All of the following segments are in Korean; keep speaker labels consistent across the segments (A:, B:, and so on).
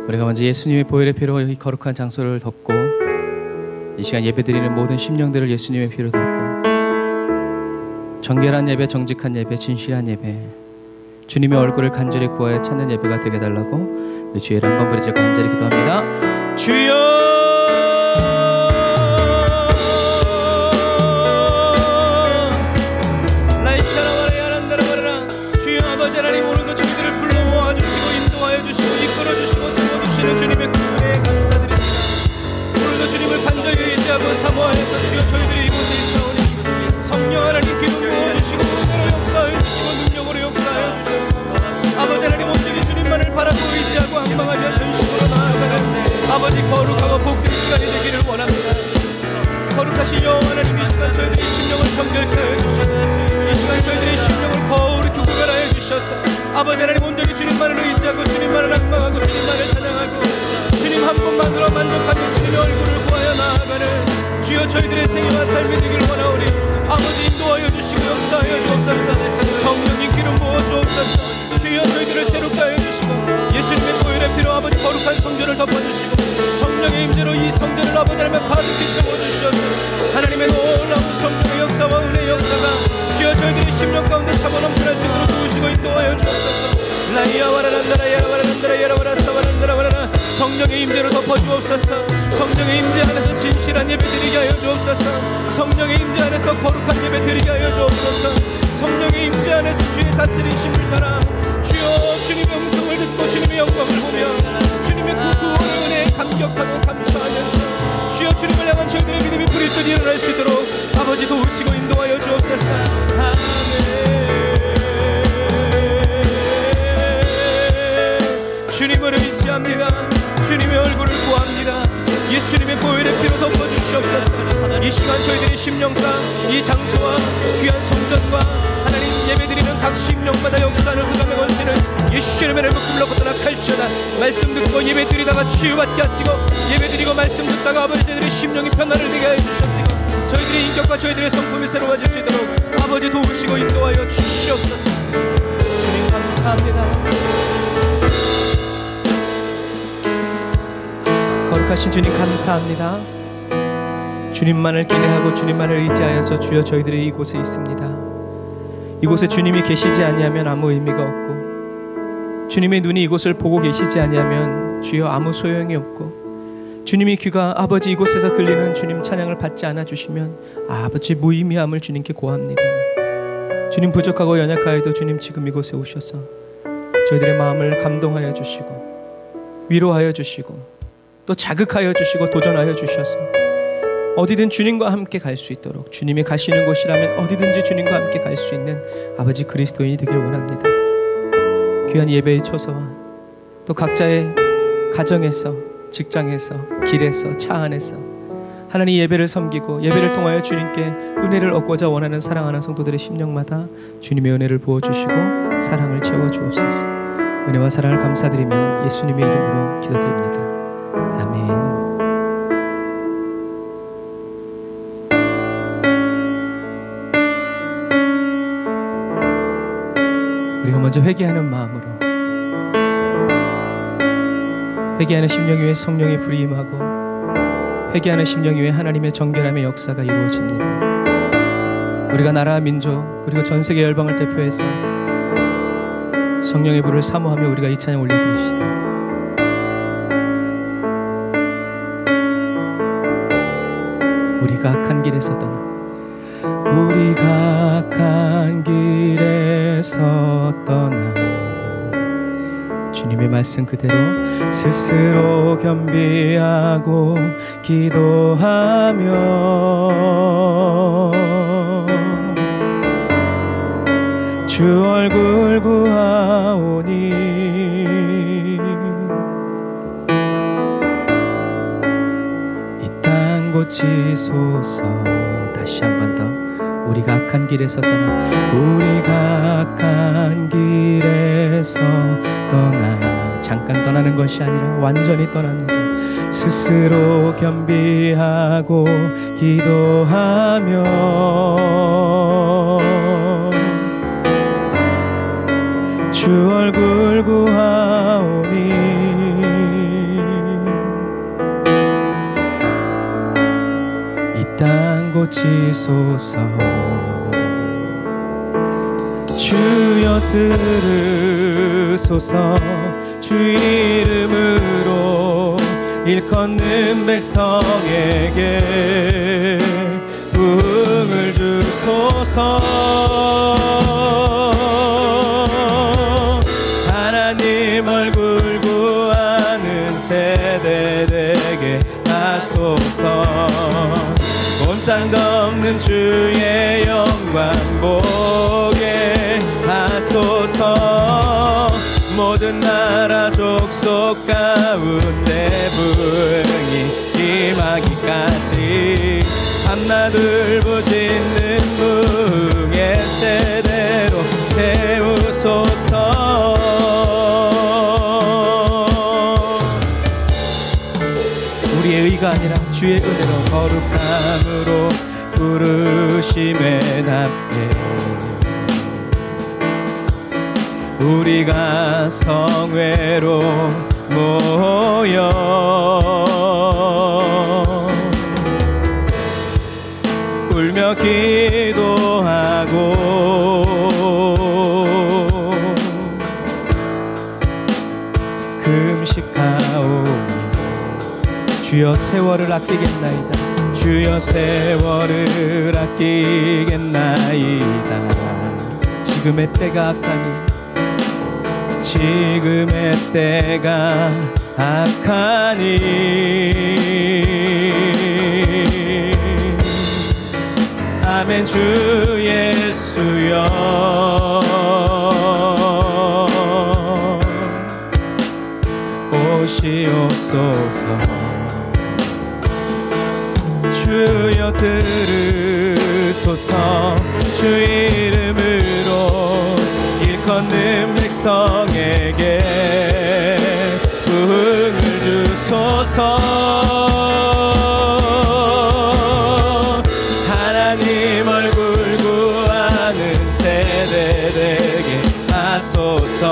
A: 우리가 먼저 예수님의 보혈의 피로 이 거룩한 장소를 덮고 이 시간 예배드리는 모든 심령들을 예수님의 피로 덮고 정결한 예배, 정직한 예배, 진실한 예배, 주님의 얼굴을 간절히 구하여 찾는 예배가 되게 달라고 우리 주의 한번 부르짖고 간절히 기도합니다. 주여
B: 주님의 그 은혜에 감사드립니다. 오늘도 주님을 간절히 의지하고 사모하여서 주여 저희들이 이곳에 있사오니 성령 하나님 기름 부어주시고 은혜로 역사하여 주시고 능력으로 역사하여 주시고 아버지 하나님 온전히 주님만을 바라고 의지하고 항망하며 전심으로 나아가는 아버지 거룩하고 복된 시간이 되기를 원합니다. 거룩하신 여호와 하나님, 이 시간 저희들의 심령을 정결케 하여 주시고 이 시간 저희들의 심령을 거룩히 구별하여 주셔서 아버지 하나님 온전히 주님만을 의지하고 주님만을 항망하고 주님만을 찬양하고 주님 한 분만으로 만족하며 주님의 얼굴을 구하여 나아가는 주여 저희들의 생애와 삶이 되기를 원하오니 아버지 인도하여 주시고 역사하여 주옵소서. 성령님 기름 부어 주옵소서. 주여 저희들을 새롭게 하여 주시고 예수님의 보혈의 피로 아버지 거룩한 성전을 덮어주시고 성령의 임재로 이 성전을 아버지 하나님 가득히 채워주시옵소서. 하나님의 놀라운 성령의 역사와 은혜의 역사가 주여 저희들의 심령 가운데 차고 넘쳐날 수 있도록 도우시고 인도하여 주옵소서. 라이아와라란다라 야라와라란다라 야라와라사와란다라와라라 성령의 임재로 덮어주옵소서. 성령의 임재 안에서 진실한 예배 드리게 하여 주옵소서. 성령의 임재 안에서 거룩한 예배 드리게 하여 주옵소서. 성령의 임재 안에서 주의 다스리심을 따라 주여 주님의 음성을 듣고 주님의 영광을 보며 주님의 구원의 은혜에 감격하고 감사하면서 주여 주님을 향한 저희들의 믿음이 부리듯 일어날 수 있도록 아버지 도우시고 인도하여 주옵소서. 아멘. 주님을 의지합니다. 주님의 얼굴을 구합니다. 예수님의 보혈의 피로 덮어주시옵소서. 이 시간 저희들의 심령과 이 장소와 귀한 성전과 하나님 예배드리는 각 심령마다 역사하는 흑암의 권세는 예수님의 이름으로 물러붙어나 칼치어다. 말씀 듣고 예배드리다가 치유받게 하시고 예배드리고 말씀 듣다가 아버지 저희들의 심령이 편안을 되게 하여 주시옵시고 저희들의 인격과 저희들의 성품이 새로워질 수 있도록 아버지 도우시고 인도하여 주시옵소서. 주님 감사합니다. 거룩하신 주님 감사합니다. 주님만을 기대하고 주님만을 의지하여서 주여 저희들이 이곳에 있습니다. 이곳에 주님이 계시지 아니하면 아무 의미가 없고 주님의 눈이 이곳을 보고 계시지 아니하면 주여 아무 소용이 없고 주님의 귀가 아버지 이곳에서 들리는 주님 찬양을 받지 않아 주시면 아버지 무의미함을 주님께 고합니다. 주님 부족하고 연약하여도 주님 지금 이곳에 오셔서 저희들의 마음을 감동하여 주시고 위로하여 주시고 또 자극하여 주시고 도전하여 주셔서 어디든 주님과 함께 갈 수 있도록 주님이 가시는 곳이라면 어디든지 주님과 함께 갈 수 있는 아버지 그리스도인이 되기를 원합니다. 귀한 예배의 초서와 또 각자의 가정에서 직장에서 길에서 차 안에서 하나님 예배를 섬기고 예배를 통하여 주님께 은혜를 얻고자 원하는 사랑하는 성도들의 심령마다 주님의 은혜를 부어주시고 사랑을 채워주옵소서. 은혜와 사랑을 감사드리며 예수님의 이름으로 기도드립니다. 아멘. 우리가 먼저 회개하는 마음으로 회개하는 심령 위에 성령의 불이 임하고 회개하는 심령 위에 하나님의 정결함의 역사가 이루어집니다. 우리가 나라와 민족 그리고 전 세계 열방을 대표해서 성령의 불을 사모하며 우리가 이 찬양 올려드립시다. 우리가 악한 길에서 떠나 우리가 악한 길에서 떠나 주님의 말씀 그대로 스스로 겸비하고 기도하며 주 얼굴 구하오니 이 땅 고치소서. 다시 한 번 더 우리가 악한 길에서 떠나 우리가 악한 길에서 떠나 잠깐 떠나는 것이 아니라 완전히 떠납니다. 스스로 겸비하고 기도하며 주 얼굴 구하오니
A: 고치소서. 주여 들으소서. 주 이름으로 일컫는 백성에게 부흥을 주소서. 하나님 얼굴 구하는 세대 되게 하소서. 온 땅 덮는 주의 영광 보게 하소서. 모든 나라 족속 가운데 부흥이 임하기까지 밤낮을 부짓는 부흥의 세대로 세우소서. 우리의 의가 아니라 주의 은혜로 거룩함으로 부르심에 답해 우리가 성회로 모여 울며 기도하고 금식하오니 주여 세월을 아끼겠나이다. 주여 세월을 아끼겠나이다. 지금의 때가 악하니 지금의 때가 악하니 아멘. 주 예수여 오시옵소서. 주여 들으소서. 주 이름으로 일컫는 백성에게 부흥을 주소서. 하나님 얼굴 구하는 세대 되게 하소서.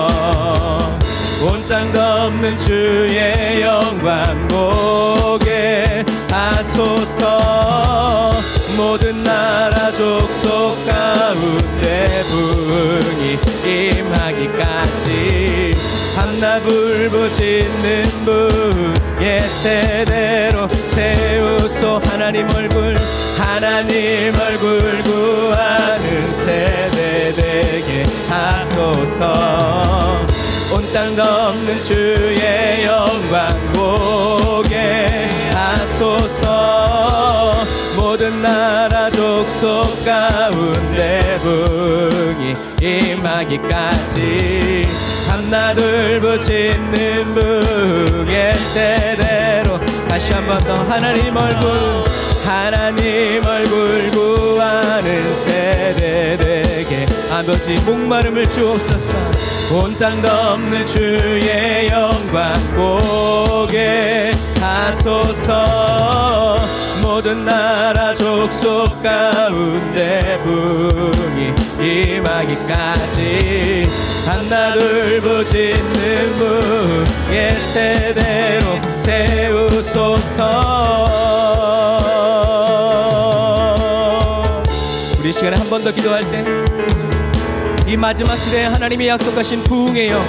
A: 온 땅 덮는 주의 영광 보게 하소서. 모든 나라 족속 가운데 부흥이 임하기까지 밤낮 울부짖는 부흥의 세대로 세우소. 하나님 얼굴 구하는 세대 되게 하소서. 온 땅 덮는 주의 영광 보게 하소서. 모든 나라 족속 가운데 부흥이 임하기까지 밤낮 울부짖는 부흥의 세대로 다시 한 번 더 하나님 얼굴 구하는 세대 되게 아버지 목마름을 주옵소서. 온 땅 덮는 주의 영광 보게 하소서. 모든 나라 족속 가운데 부흥이 임하기까지 밤낮 울부짖는 부흥의 세대로 세우소서. 우리 시간에 한 번 더 기도할 때 이 마지막 시대에 하나님이 약속하신 부흥의 영,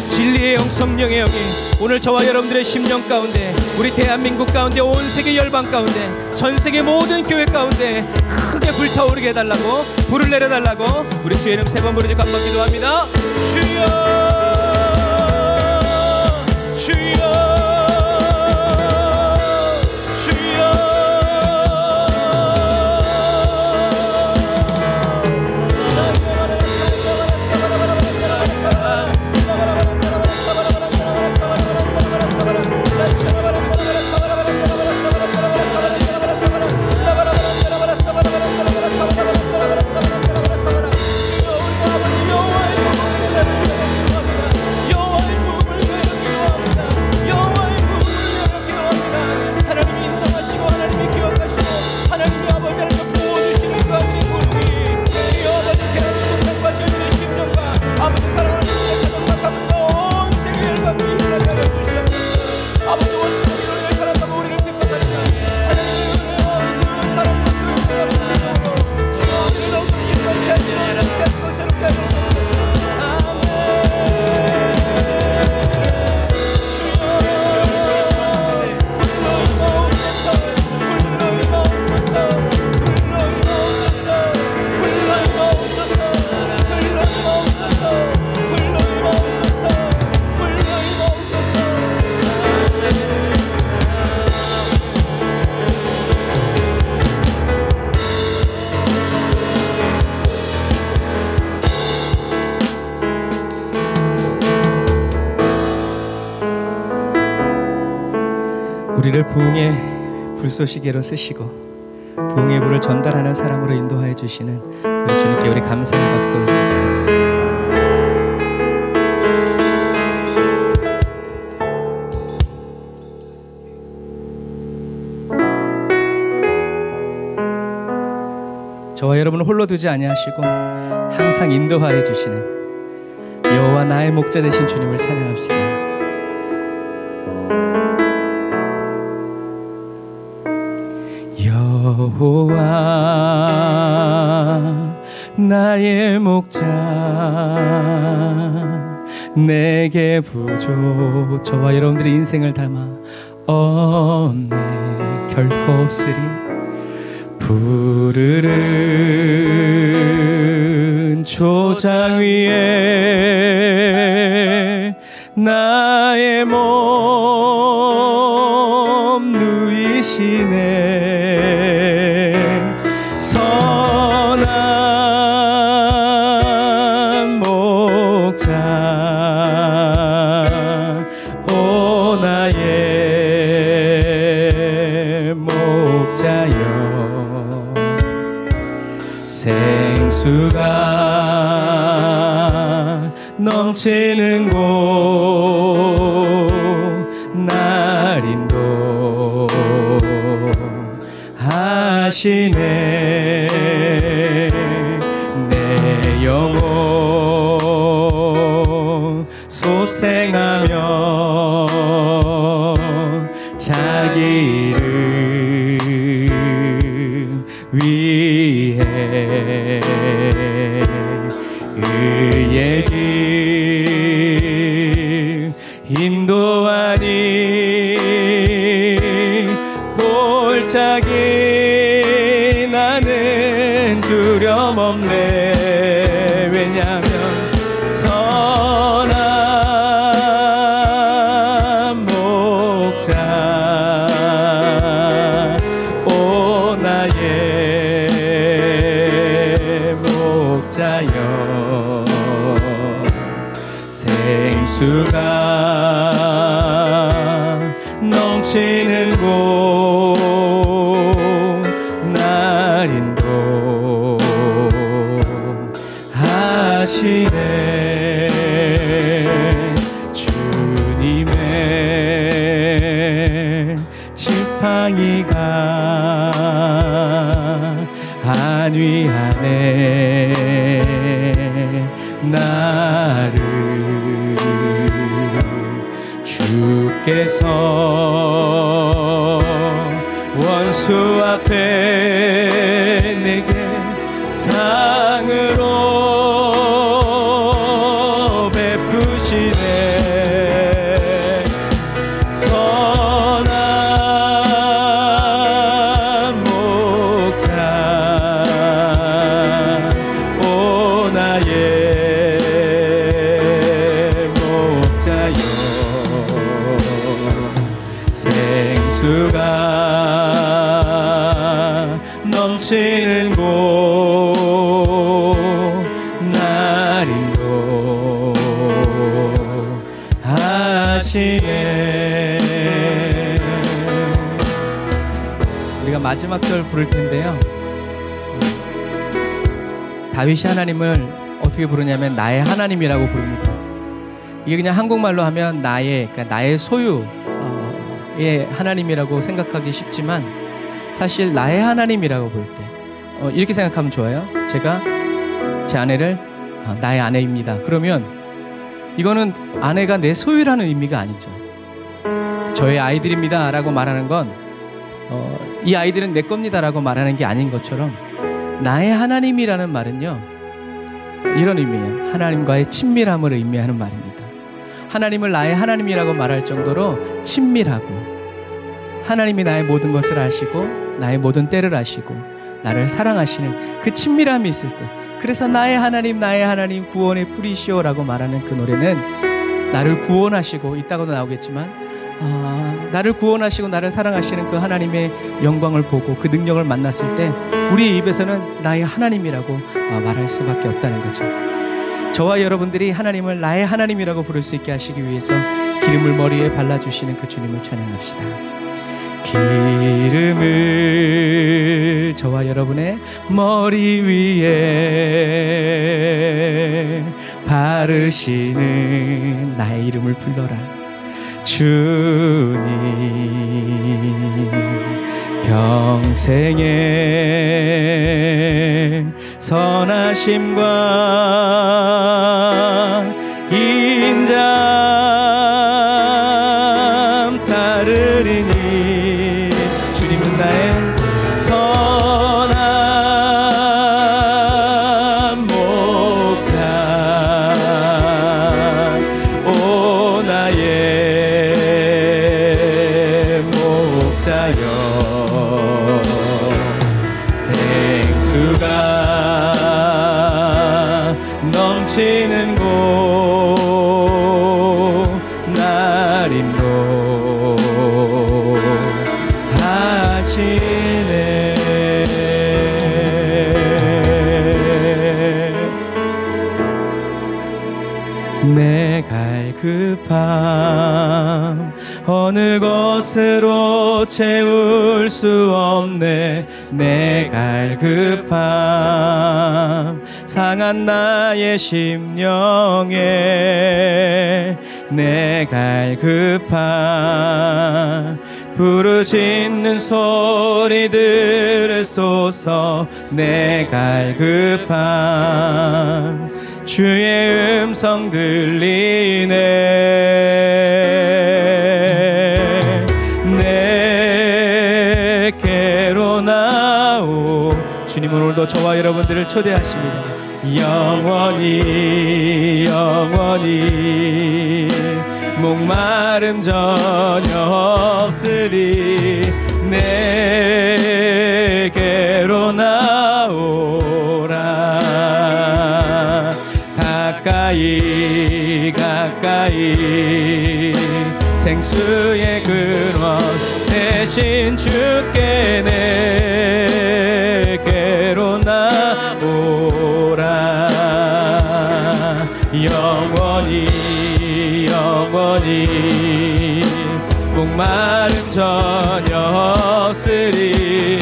A: 진리의 영, 성령의 영이 오늘 저와 여러분들의 심령 가운데, 우리 대한민국 가운데, 온 세계 열방 가운데, 전 세계 모든 교회 가운데 크게 불타오르게 해달라고, 불을 내려달라고 우리 주의 이름 세 번 부르짖고 한번 기도합니다. 주여 주여 우리를 부흥의 불쏘시개로 쓰시고 부흥의 불을 전달하는 사람으로 인도하여 주시는 우리 주님께 우리 감사의 박수 올리겠습니다. 저와 여러분을 홀로 두지 아니하시고 항상 인도하여 주시는 여호와 나의 목자 되신 주님을 찬양합시다. 여호와 나의 목자 내게 부족. 저와 여러분들의 인생을 닮아 없네 결코 없으리. 푸르른 초장 위에 나의 몸 누이시네. 선한 목자 오 나의 목자여. 생수가 넘치는 곳 날 인도하시네. 내 영혼 소생하며 자기 이름 위해 의의 길 인도하니 골짜기 나는 두려움 없네. 왜냐면 선한 목자 오 나의 목자여. 생수가 넘치는 곳 날 인도하시네. 주님의 지팡이가 안위하네. 나를 주께서 원수 앞에 내게 상으로 베푸시네. 선한 목자 오 나의 목자여. 생수가 넘치는 곳 날 인도하시네. 우리가 마지막 절 부를 텐데요, 다윗이 하나님을 어떻게 부르냐면 나의 하나님이라고 부릅니다. 이게 그냥 한국말로 하면 그러니까 나의 소유의 하나님이라고 생각하기 쉽지만 사실 나의 하나님이라고 볼 때 이렇게 생각하면 좋아요. 제가 제 아내를 나의 아내입니다. 그러면 이거는 아내가 내 소유라는 의미가 아니죠. 저의 아이들입니다 라고 말하는 건 이 아이들은 내 겁니다 라고 말하는 게 아닌 것처럼 나의 하나님이라는 말은요 이런 의미예요. 하나님과의 친밀함을 의미하는 말입니다. 하나님을 나의 하나님이라고 말할 정도로 친밀하고 하나님이 나의 모든 것을 아시고 나의 모든 때를 아시고 나를 사랑하시는 그 친밀함이 있을 때, 그래서 나의 하나님 구원의 뿌리시오라고 말하는 그 노래는 나를 구원하시고, 이따가도 나오겠지만 나를 구원하시고 나를 사랑하시는 그 하나님의 영광을 보고 그 능력을 만났을 때 우리의 입에서는 나의 하나님이라고 말할 수밖에 없다는 거죠. 저와 여러분들이 하나님을 나의 하나님이라고 부를 수 있게 하시기 위해서 기름을 머리에 발라주시는 그 주님을 찬양합시다. 기름을 저와 여러분의 머리 위에 바르시는 나의 이름을 불러라. 주님 평생의 선하심과 인자함 따르리니 주님은 나의 선한 목자 오 나의 목자여 생수가 넘치는 곳 날 인도하시네. 내 갈급함 어느 것으로 채울 수 없네. 내 갈급함 상한 나의 심령에 내 갈급함 부르짖는 소리 들으소서. 내 갈급함 주의 음성 들리네. 내게로 나오. 주님 오늘도 저와 여러분들을 초대하십니다. 영원히 영원히 목마름 전혀 없으리. 내게로 나오라. 가까이 가까이 생수의 근원 대신 주께 내게로 나오라. 영원히 영원히 목마름 전혀 없으리.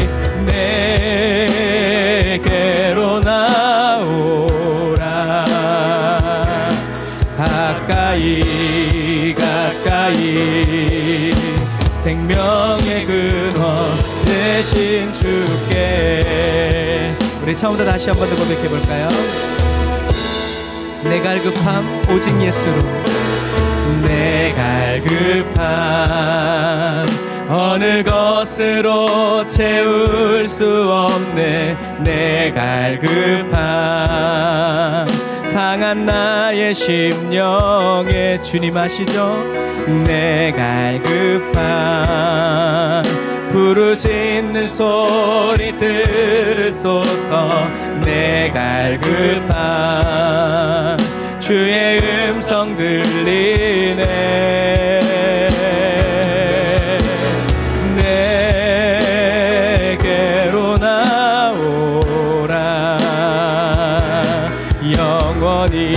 A: 내게로 나오라. 가까이 가까이 생명의 근원 대신 주께. 우리 처음부터 다시 한 번 더 고백해 볼까요? 내 갈급함 오직 예수로. 내 갈급함 어느 것으로 채울 수 없네. 내 갈급함 상한 나의 심령에 주님 아시죠? 내 갈급함 부르짖는 소리 들으소서. 내 갈급함 주의 음성 들리네. 내게로 나오라. 영원히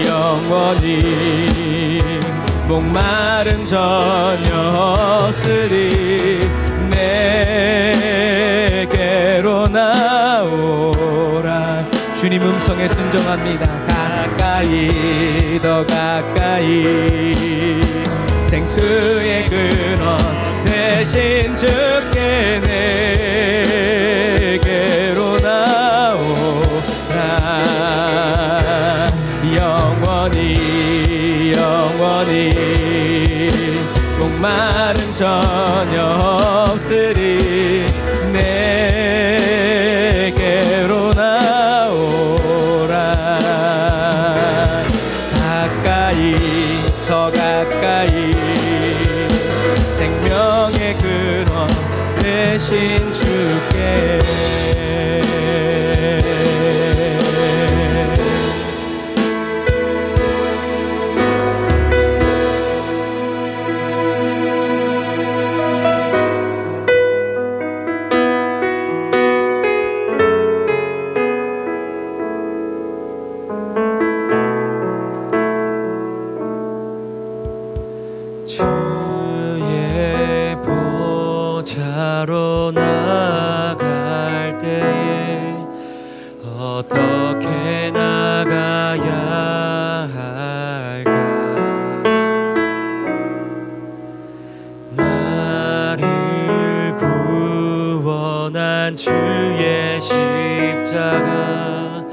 A: 영원히 목마름 전혀 없으리. 내게로 나오라. 주님 음성에 순종합니다. 가까이 더 가까이 생수의 근원 대신 주께 내게로 나오라. 영원히 영원히 목마름 전혀 없으리. 내게로 나오라. 가까이 더 가까이 생명의 근원 대신 주께. 주의 보 보좌로 나갈 때에 어떻게 나가야 할까? 나를 구원한 주의 십자가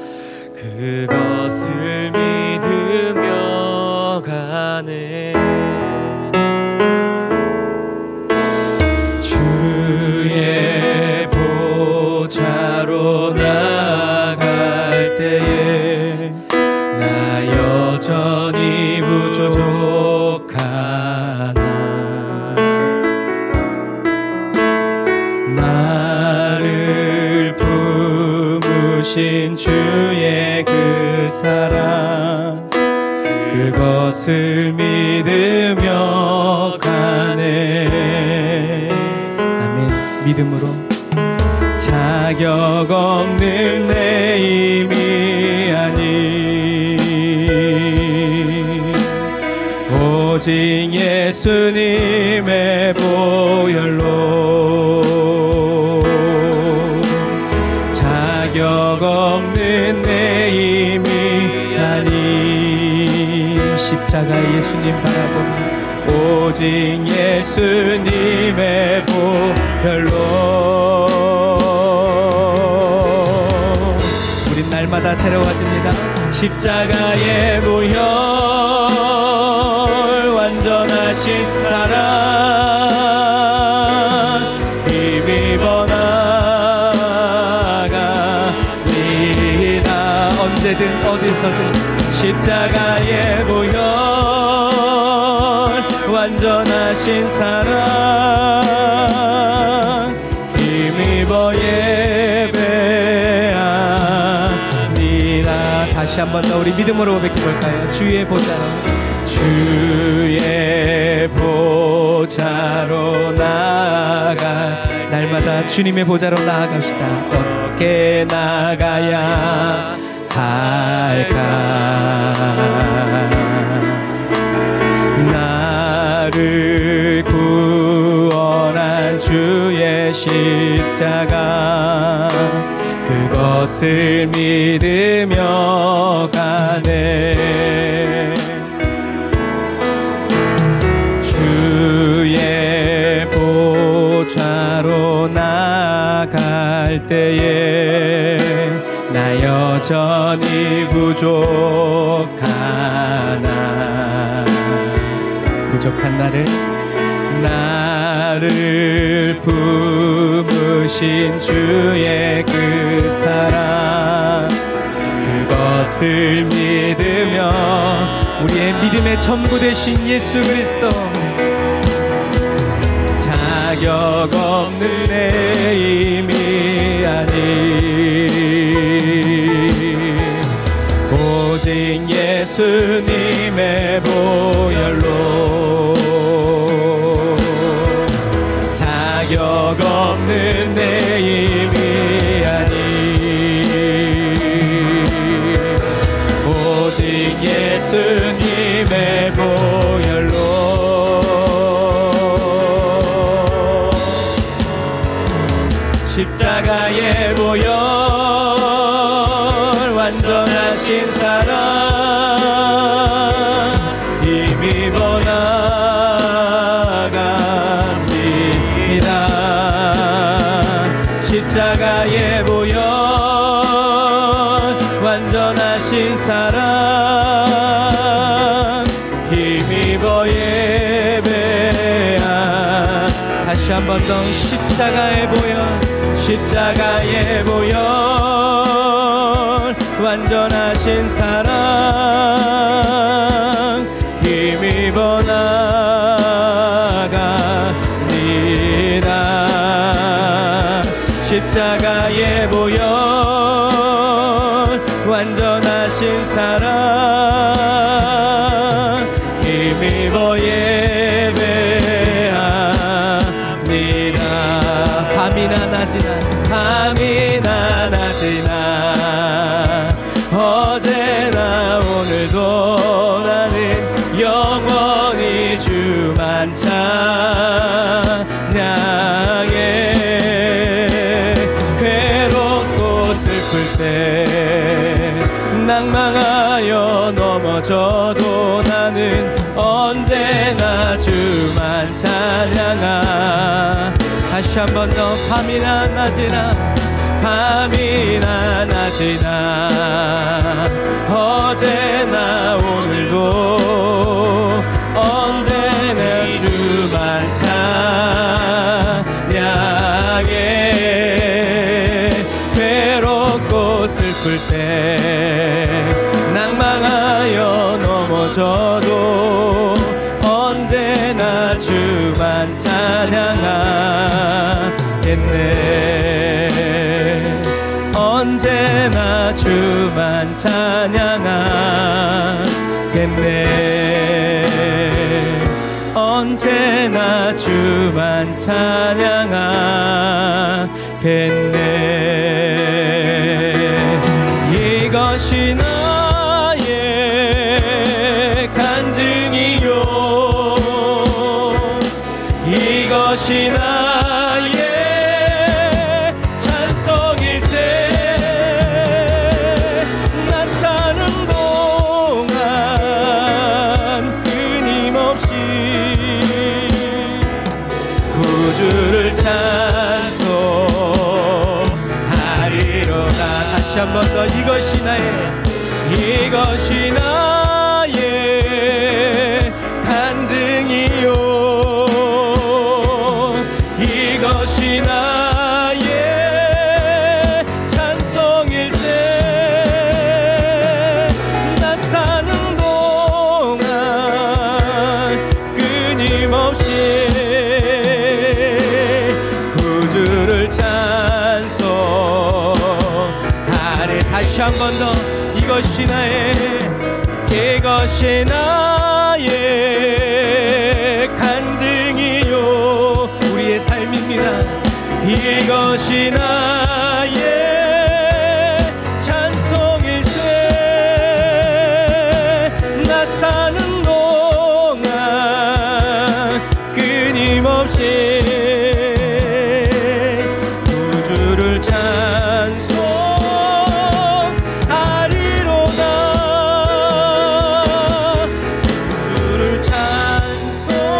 A: 그것을 믿으며 가네. 주의 보좌로 나갈 때에 나 여전히 부족하나. 나를 품으신 주의 그 사랑 그것을 믿으며 가네. 아멘. 믿음으로 자격 없는 내 힘이 아닌 오직 예수님의 보혈로 자격 없는 내 힘이 아닌 십자가 예수님 바라보며 오직 예수님의 보혈로 우린 날마다 새로워집니다. 십자가의 보혈 완전하신 사랑 힘입어 나아갑니다. 언제든 어디서든 십자가의 보혈 완전하신 사랑 힘입어 예배합니다. 다시 한 번 더 우리 믿음으로 고백해볼까요? 주의 보좌로 주의 보좌로 나아가 날마다 주님의 보좌로 나아갑시다. 어떻게 나가야 할까? 나를 구원한 주의 십자가 그것을 믿으며 가네. 주의 보좌로 나갈 때에 나 여전히 부족하나. 부족한 나를 품으신 주의 그 사랑 그것을 믿으며 우리의 믿음의 전부 되신 예수 그리스도 자격 없는 내 힘이 아닌 오직 예수님의 보혈로 자격 없는 내 힘이 아닌 오직 예수님의 보혈로 십자가의 보혈 완전하신 사랑 힘입어 나갑니다. 십자가의 보혈 완전하신 사랑 힘입어 예배하. 다시 한 번 더 십자가의 보혈 십자가의 보혈 완전하신 사랑 힘입어 나갑니다. 십자가의 보혈 완전하신 사랑 힘입어 예배합니다. 밤이나 낮이나 어제나 오늘도 나는 영원히 주만 찬양해. 찬양아. 다시 한 번 더. 밤이나 낮이나 밤이나 낮이나 어제나 오늘도 언제나 주만 찬양해. 괴롭고 슬플 때 낭망하여 넘어져도 언제나 주만 찬양하겠네. 언제나 주만 찬양하겠네. 언제나 주만 찬양하겠네. 이것이 나의 간증이요, 이것이 나의 찬송일세. 나 사는 동안 끊임없이 구주를 찬송하리로다. 다시 한 번 더. 이것이 나의 간증이요, 이것이 나의 찬송일세. 나 사는 동안 끊임없이 구주를 찬송하리. 다시 한 번 더. 이것이 나의 간증이요, 우리의 삶입니다. 이것이 나의 찬송일세. 나 사는 동안 끊임없이 구주를 찬송하리로다. 구주를 찬송하리로다.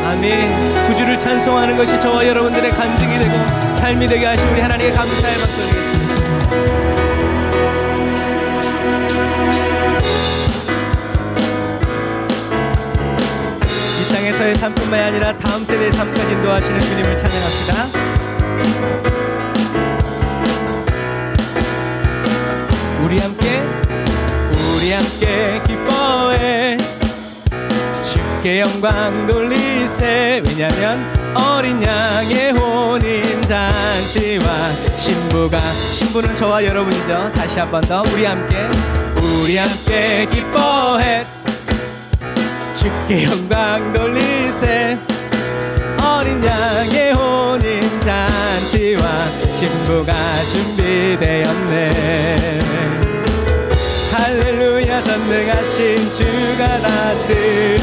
A: 아멘. 구주를 찬송하는 것이 저와 여러분들의 간증이 되고 삶이 되게 하신 우리 하나님의 감사의 박수 드리겠습니다. 이 땅에서의 삶뿐만이 아니라 다음 세대의 삶까지 인도하시는 주님을 찬양합시다. 우리 함께 기뻐해 주께 영광 돌리세. 왜냐면 어린 양의 혼인잔치와 신부는 저와 여러분이죠. 다시 한 번 더. 우리 함께 기뻐해 주께 영광 돌리세. 어린 양의 혼인잔치와 신부가 준비되었네. 할렐루야. 전능하신 주가 다스리네.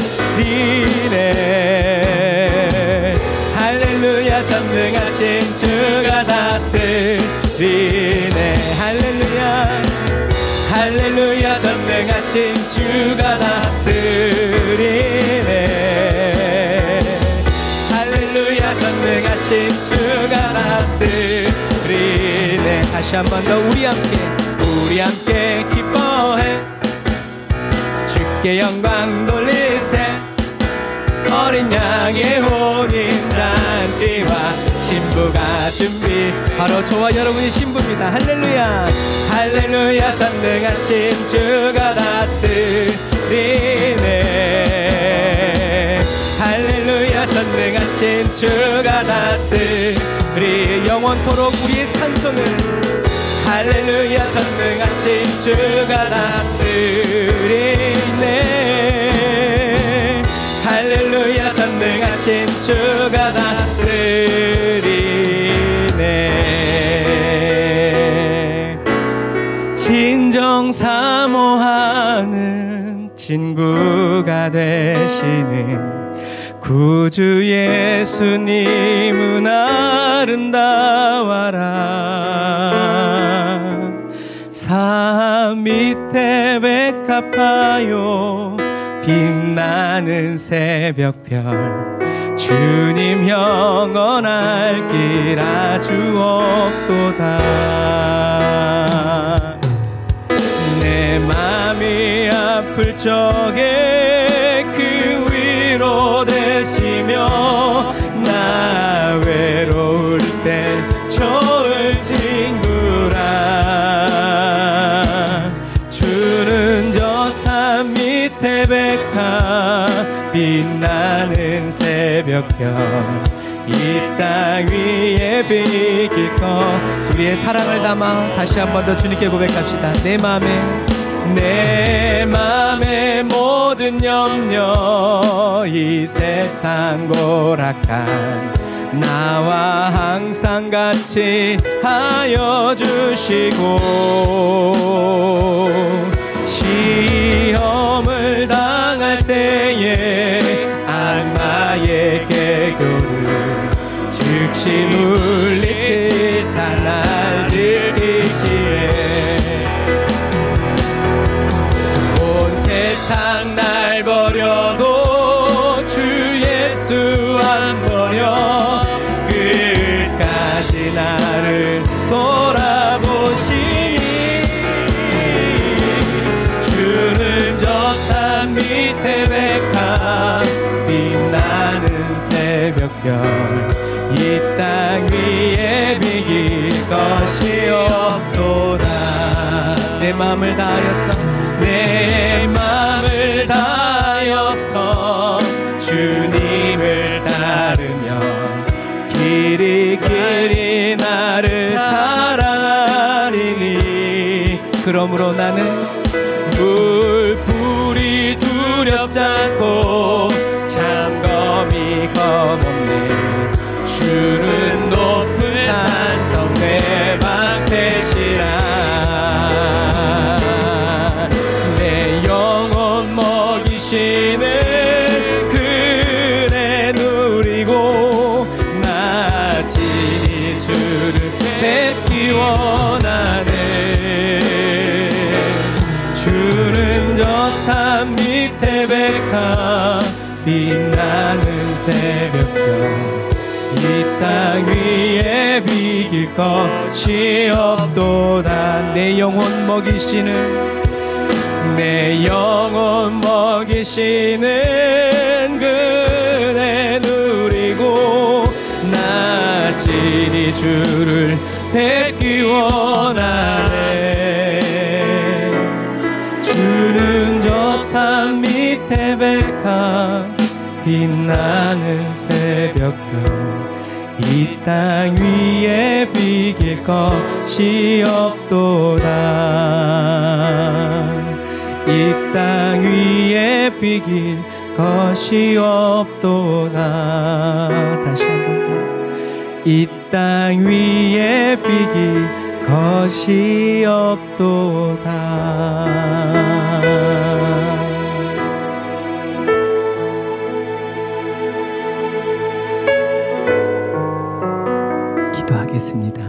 A: 할렐루야. 전능하신 주가 다스리네. 할렐루야. 할렐루야. 전능하신 주가 다스리네. 할렐루야. 전능하신 주가 다스리네. 다시 한 번 더. 우리 함께 기뻐해 주께 영광 돌리세. 어린 양의 혼인잔치와 신부가 준비. 바로 저와 여러분이 신부입니다. 할렐루야. 할렐루야. 전능하신 주가 다스리네. 할렐루야. 전능하신 주가 다스리. 영원토록 우리의 찬송을. 할렐루야. 전능하신 주가 다스리네. 할렐루야. 전능하신 주가 다스리네. 진정 사모하는 친구가 되시는 구주 예수님은 아름다워라. 산 밑에 백합하여 빛나는 새벽별 주님 영원할 길 아주 없도다. 내 맘이 아플 적에 그 위로 되시며 나 외로울 때 저을 친구라. 주는 저 산 밑에 백합 빛나는 새벽별 이 땅 위에 비길 것. 우리의 사랑을 담아 다시 한 번 더 주님께 고백합시다. 내 맘의 모든 염려 이 세상 고락한 나와 항상 같이 하여 주시고 시험을 당할 때에 악마의 개교를 즉시 물리치사 날 지키시네. 온 세상 날 버려도 주 예수 안 버려 끝까지 나를 돌아보시니 주는 저 산 밑에 백합 빛나는 새벽별 이 땅 위에 비길 것이 없도다. 내 맘을 다하여서 주님을 따르며 길이 나를 사랑하리니 그러므로 나는 물불이 두렵지 않고 잠검이 겁없네. 주는 높은 산성 내 방패시라. 내 영혼 먹이시는 그네 누리고 나 진히 주를 뵙기 원하네. 주는 저 산 밑에 백합 빛나는 새벽별 이 땅 위에 비길 것이 없도다. 내 영혼 먹이시는 그네 누리고 나 진히 주를 뵙기 원하네. 주는 저 산 밑에 백합 빛나는 새벽별 이 땅 위에 비길 것이 없도다. 이 땅 위에 비길 것이 없도다. 다시 한 번 더. 이 땅 위에 비길 것이 없도다. 기도하겠습니다.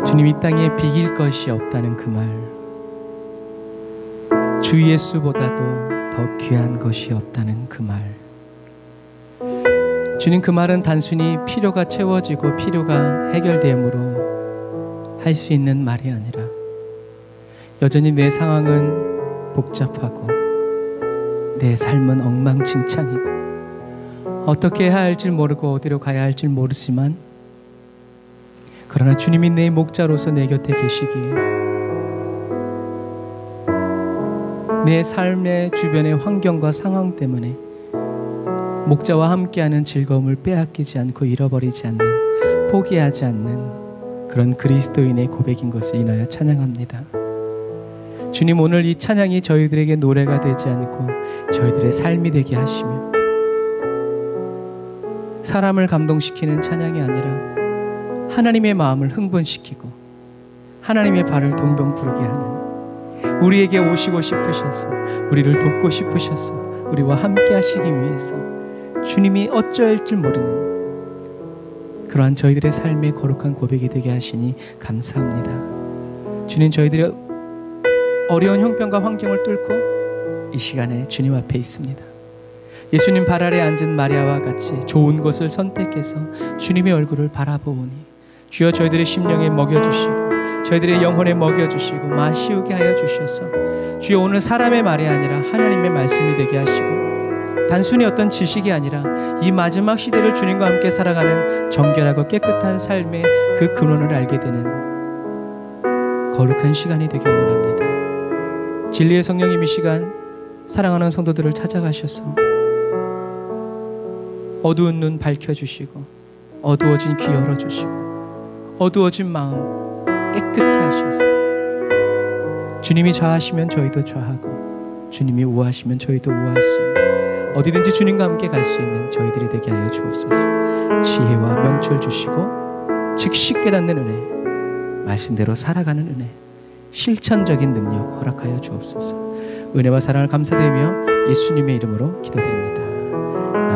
A: 주님, 이 땅에 비길 것이 없다는 그 말, 주 예수보다도 더 귀한 것이 없다는 그 말, 주님, 그 말은 단순히 필요가 채워지고 필요가 해결됨으로 할 수 있는 말이 아니라 여전히 내 상황은 복잡하고 내 삶은 엉망진창이고 어떻게 해야 할지 모르고 어디로 가야 할지 모르지만 그러나 주님이 내 목자로서 내 곁에 계시기에 내 삶의 주변의 환경과 상황 때문에 목자와 함께하는 즐거움을 빼앗기지 않고 잃어버리지 않는, 포기하지 않는 그런 그리스도인의 고백인 것을 인하여 찬양합니다. 주님, 오늘 이 찬양이 저희들에게 노래가 되지 않고 저희들의 삶이 되게 하시며 사람을 감동시키는 찬양이 아니라 하나님의 마음을 흥분시키고 하나님의 발을 동동 구르게 하는, 우리에게 오시고 싶으셔서 우리를 돕고 싶으셔서 우리와 함께 하시기 위해서 주님이 어찌할 줄 모르는 그러한 저희들의 삶의 거룩한 고백이 되게 하시니 감사합니다. 주님, 저희들이 어려운 형편과 환경을 뚫고 이 시간에 주님 앞에 있습니다. 예수님 발 아래 앉은 마리아와 같이 좋은 것을 선택해서 주님의 얼굴을 바라보오니 주여 저희들의 심령에 먹여주시고 저희들의 영혼에 먹여주시고 마시우게 하여 주셔서 주여 오늘 사람의 말이 아니라 하나님의 말씀이 되게 하시고 단순히 어떤 지식이 아니라 이 마지막 시대를 주님과 함께 살아가는 정결하고 깨끗한 삶의 그 근원을 알게 되는 거룩한 시간이 되길 원합니다. 진리의 성령님 이 시간 사랑하는 성도들을 찾아가셔서 어두운 눈 밝혀주시고 어두워진 귀 열어주시고 어두워진 마음 깨끗게 하셔서 주님이 좌하시면 저희도 좌하고 주님이 우하시면 저희도 우할 수 있는 어디든지 주님과 함께 갈 수 있는 저희들이 되게 하여 주옵소서. 지혜와 명철 주시고 즉시 깨닫는 은혜, 말씀대로 살아가는 은혜, 실천적인 능력 허락하여 주옵소서. 은혜와 사랑을 감사드리며 예수님의 이름으로 기도드립니다.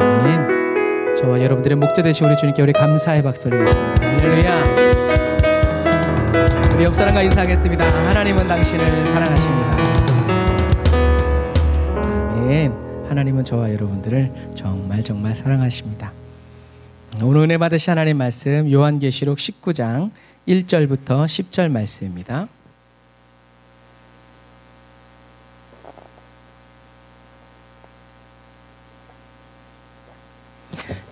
A: 아멘. 저와 여러분들의 목자 되신 우리 주님께 우리 감사의 박수 올리겠습니다. 할렐루야. 우리 옆 사람과 인사하겠습니다. 하나님은 당신을 사랑하십니다. 아멘. 하나님은 저와 여러분들을 정말 정말 사랑하십니다. 오늘 은혜 받으신 하나님 말씀 요한계시록 19장 1절부터 10절 말씀입니다.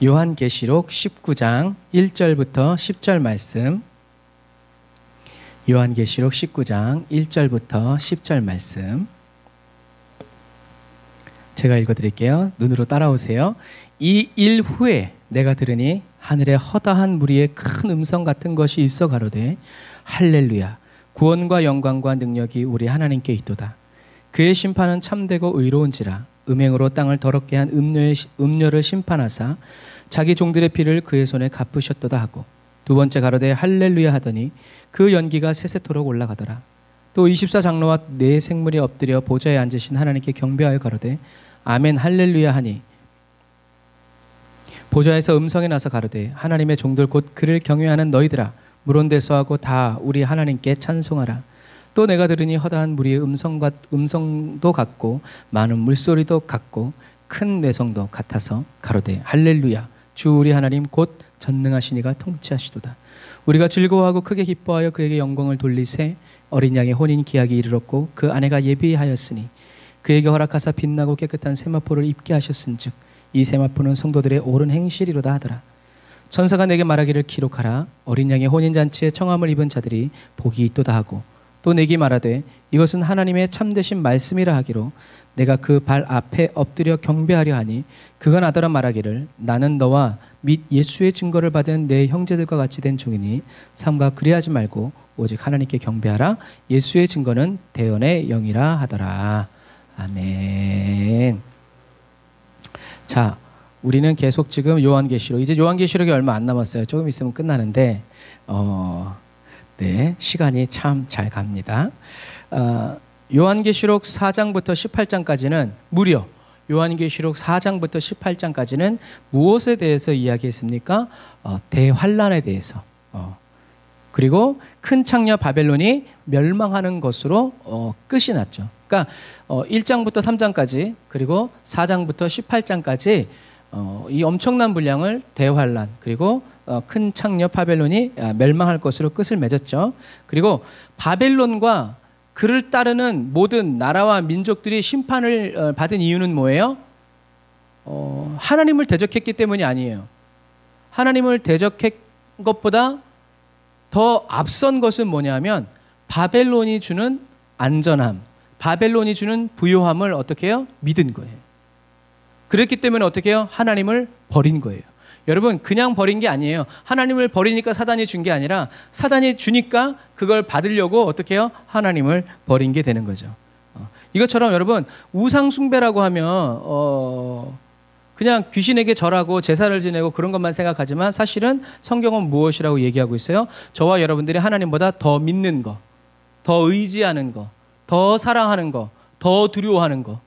A: 요한계시록 19장 1절부터 10절 말씀. 요한계시록 19장 1절부터 10절 말씀. 제가 읽어드릴게요. 눈으로 따라오세요. 이 일 후에 내가 들으니 하늘에 허다한 무리의 큰 음성 같은 것이 있어 가로되 할렐루야 구원과 영광과 능력이 우리 하나님께 있도다. 그의 심판은 참되고 의로운지라 음행으로 땅을 더럽게 한 음녀를 심판하사 자기 종들의 피를 그의 손에 갚으셨도다 하고 두 번째 가로되 할렐루야 하더니 그 연기가 세세토록 올라가더라. 또 24장로와 네 생물이 엎드려 보좌에 앉으신 하나님께 경배하여 가로되 아멘 할렐루야 하니 보좌에서 음성이 나서 가로되 하나님의 종들 곧 그를 경외하는 너희들아 물온대소하고 다 우리 하나님께 찬송하라. 또 내가 들으니 허다한 무리의 음성도 같고 많은 물소리도 같고 큰 내성도 같아서 가로되 할렐루야 주 우리 하나님 곧 전능하신 이가 통치하시도다. 우리가 즐거워하고 크게 기뻐하여 그에게 영광을 돌리세 어린 양의 혼인 기약이 이르렀고 그 아내가 예비하였으니 그에게 허락하사 빛나고 깨끗한 세마포를 입게 하셨은즉 이 세마포는 성도들의 옳은 행실이로다 하더라. 천사가 내게 말하기를 기록하라. 어린 양의 혼인잔치에 청함을 입은 자들이 복이 있도다 하고 또 내게 말하되 이것은 하나님의 참되신 말씀이라 하기로 내가 그 발 앞에 엎드려 경배하려 하니 그가 나더러 말하기를 나는 너와 및 예수의 증거를 받은 내 형제들과 같이 된 종이니 삼가 그리하지 말고 오직 하나님께 경배하라. 예수의 증거는 대언의 영이라 하더라. 아멘. 자, 우리는 계속 지금 요한계시록, 이제 요한계시록이 얼마 안 남았어요. 조금 있으면 끝나는데 네, 시간이 참 잘 갑니다. 요한계시록 4장부터 18장까지는 무려 요한계시록 4장부터 18장까지는 무엇에 대해서 이야기했습니까? 대환란에 대해서. 그리고 큰 창녀 바벨론이 멸망하는 것으로 끝이 났죠. 그러니까 1장부터 3장까지 그리고 4장부터 18장까지 이 엄청난 분량을 대환란 그리고 큰 창녀 바벨론이 멸망할 것으로 끝을 맺었죠. 그리고 바벨론과 그를 따르는 모든 나라와 민족들이 심판을 받은 이유는 뭐예요? 하나님을 대적했기 때문이 아니에요. 하나님을 대적한 것보다 더 앞선 것은 뭐냐면 바벨론이 주는 안전함, 바벨론이 주는 부요함을 어떻게 해요? 믿은 거예요. 그랬기 때문에 어떻게 해요? 하나님을 버린 거예요. 여러분 그냥 버린 게 아니에요. 하나님을 버리니까 사단이 준 게 아니라 사단이 주니까 그걸 받으려고 어떻게 해요? 하나님을 버린 게 되는 거죠. 이것처럼 여러분 우상 숭배라고 하면 그냥 귀신에게 절하고 제사를 지내고 그런 것만 생각하지만 사실은 성경은 무엇이라고 얘기하고 있어요? 저와 여러분들이 하나님보다 더 믿는 거, 더 의지하는 거, 더 사랑하는 거, 더 두려워하는 거.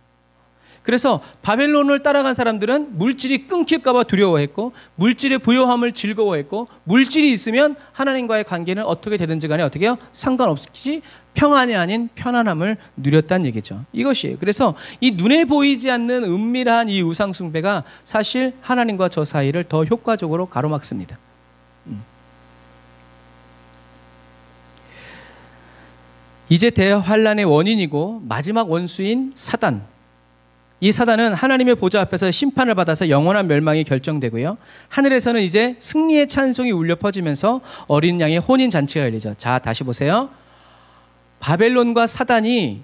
A: 그래서 바벨론을 따라간 사람들은 물질이 끊길까 봐 두려워했고 물질의 부요함을 즐거워했고 물질이 있으면 하나님과의 관계는 어떻게 되든지 간에 어떻게 해요? 상관없이 평안이 아닌 편안함을 누렸다는 얘기죠. 이것이에요. 그래서 이 눈에 보이지 않는 은밀한 이 우상 숭배가 사실 하나님과 저 사이를 더 효과적으로 가로막습니다. 이제 대환란의 원인이고 마지막 원수인 사단. 이 사단은 하나님의 보좌 앞에서 심판을 받아서 영원한 멸망이 결정되고요. 하늘에서는 이제 승리의 찬송이 울려 퍼지면서 어린 양의 혼인 잔치가 열리죠. 자, 다시 보세요. 바벨론과 사단이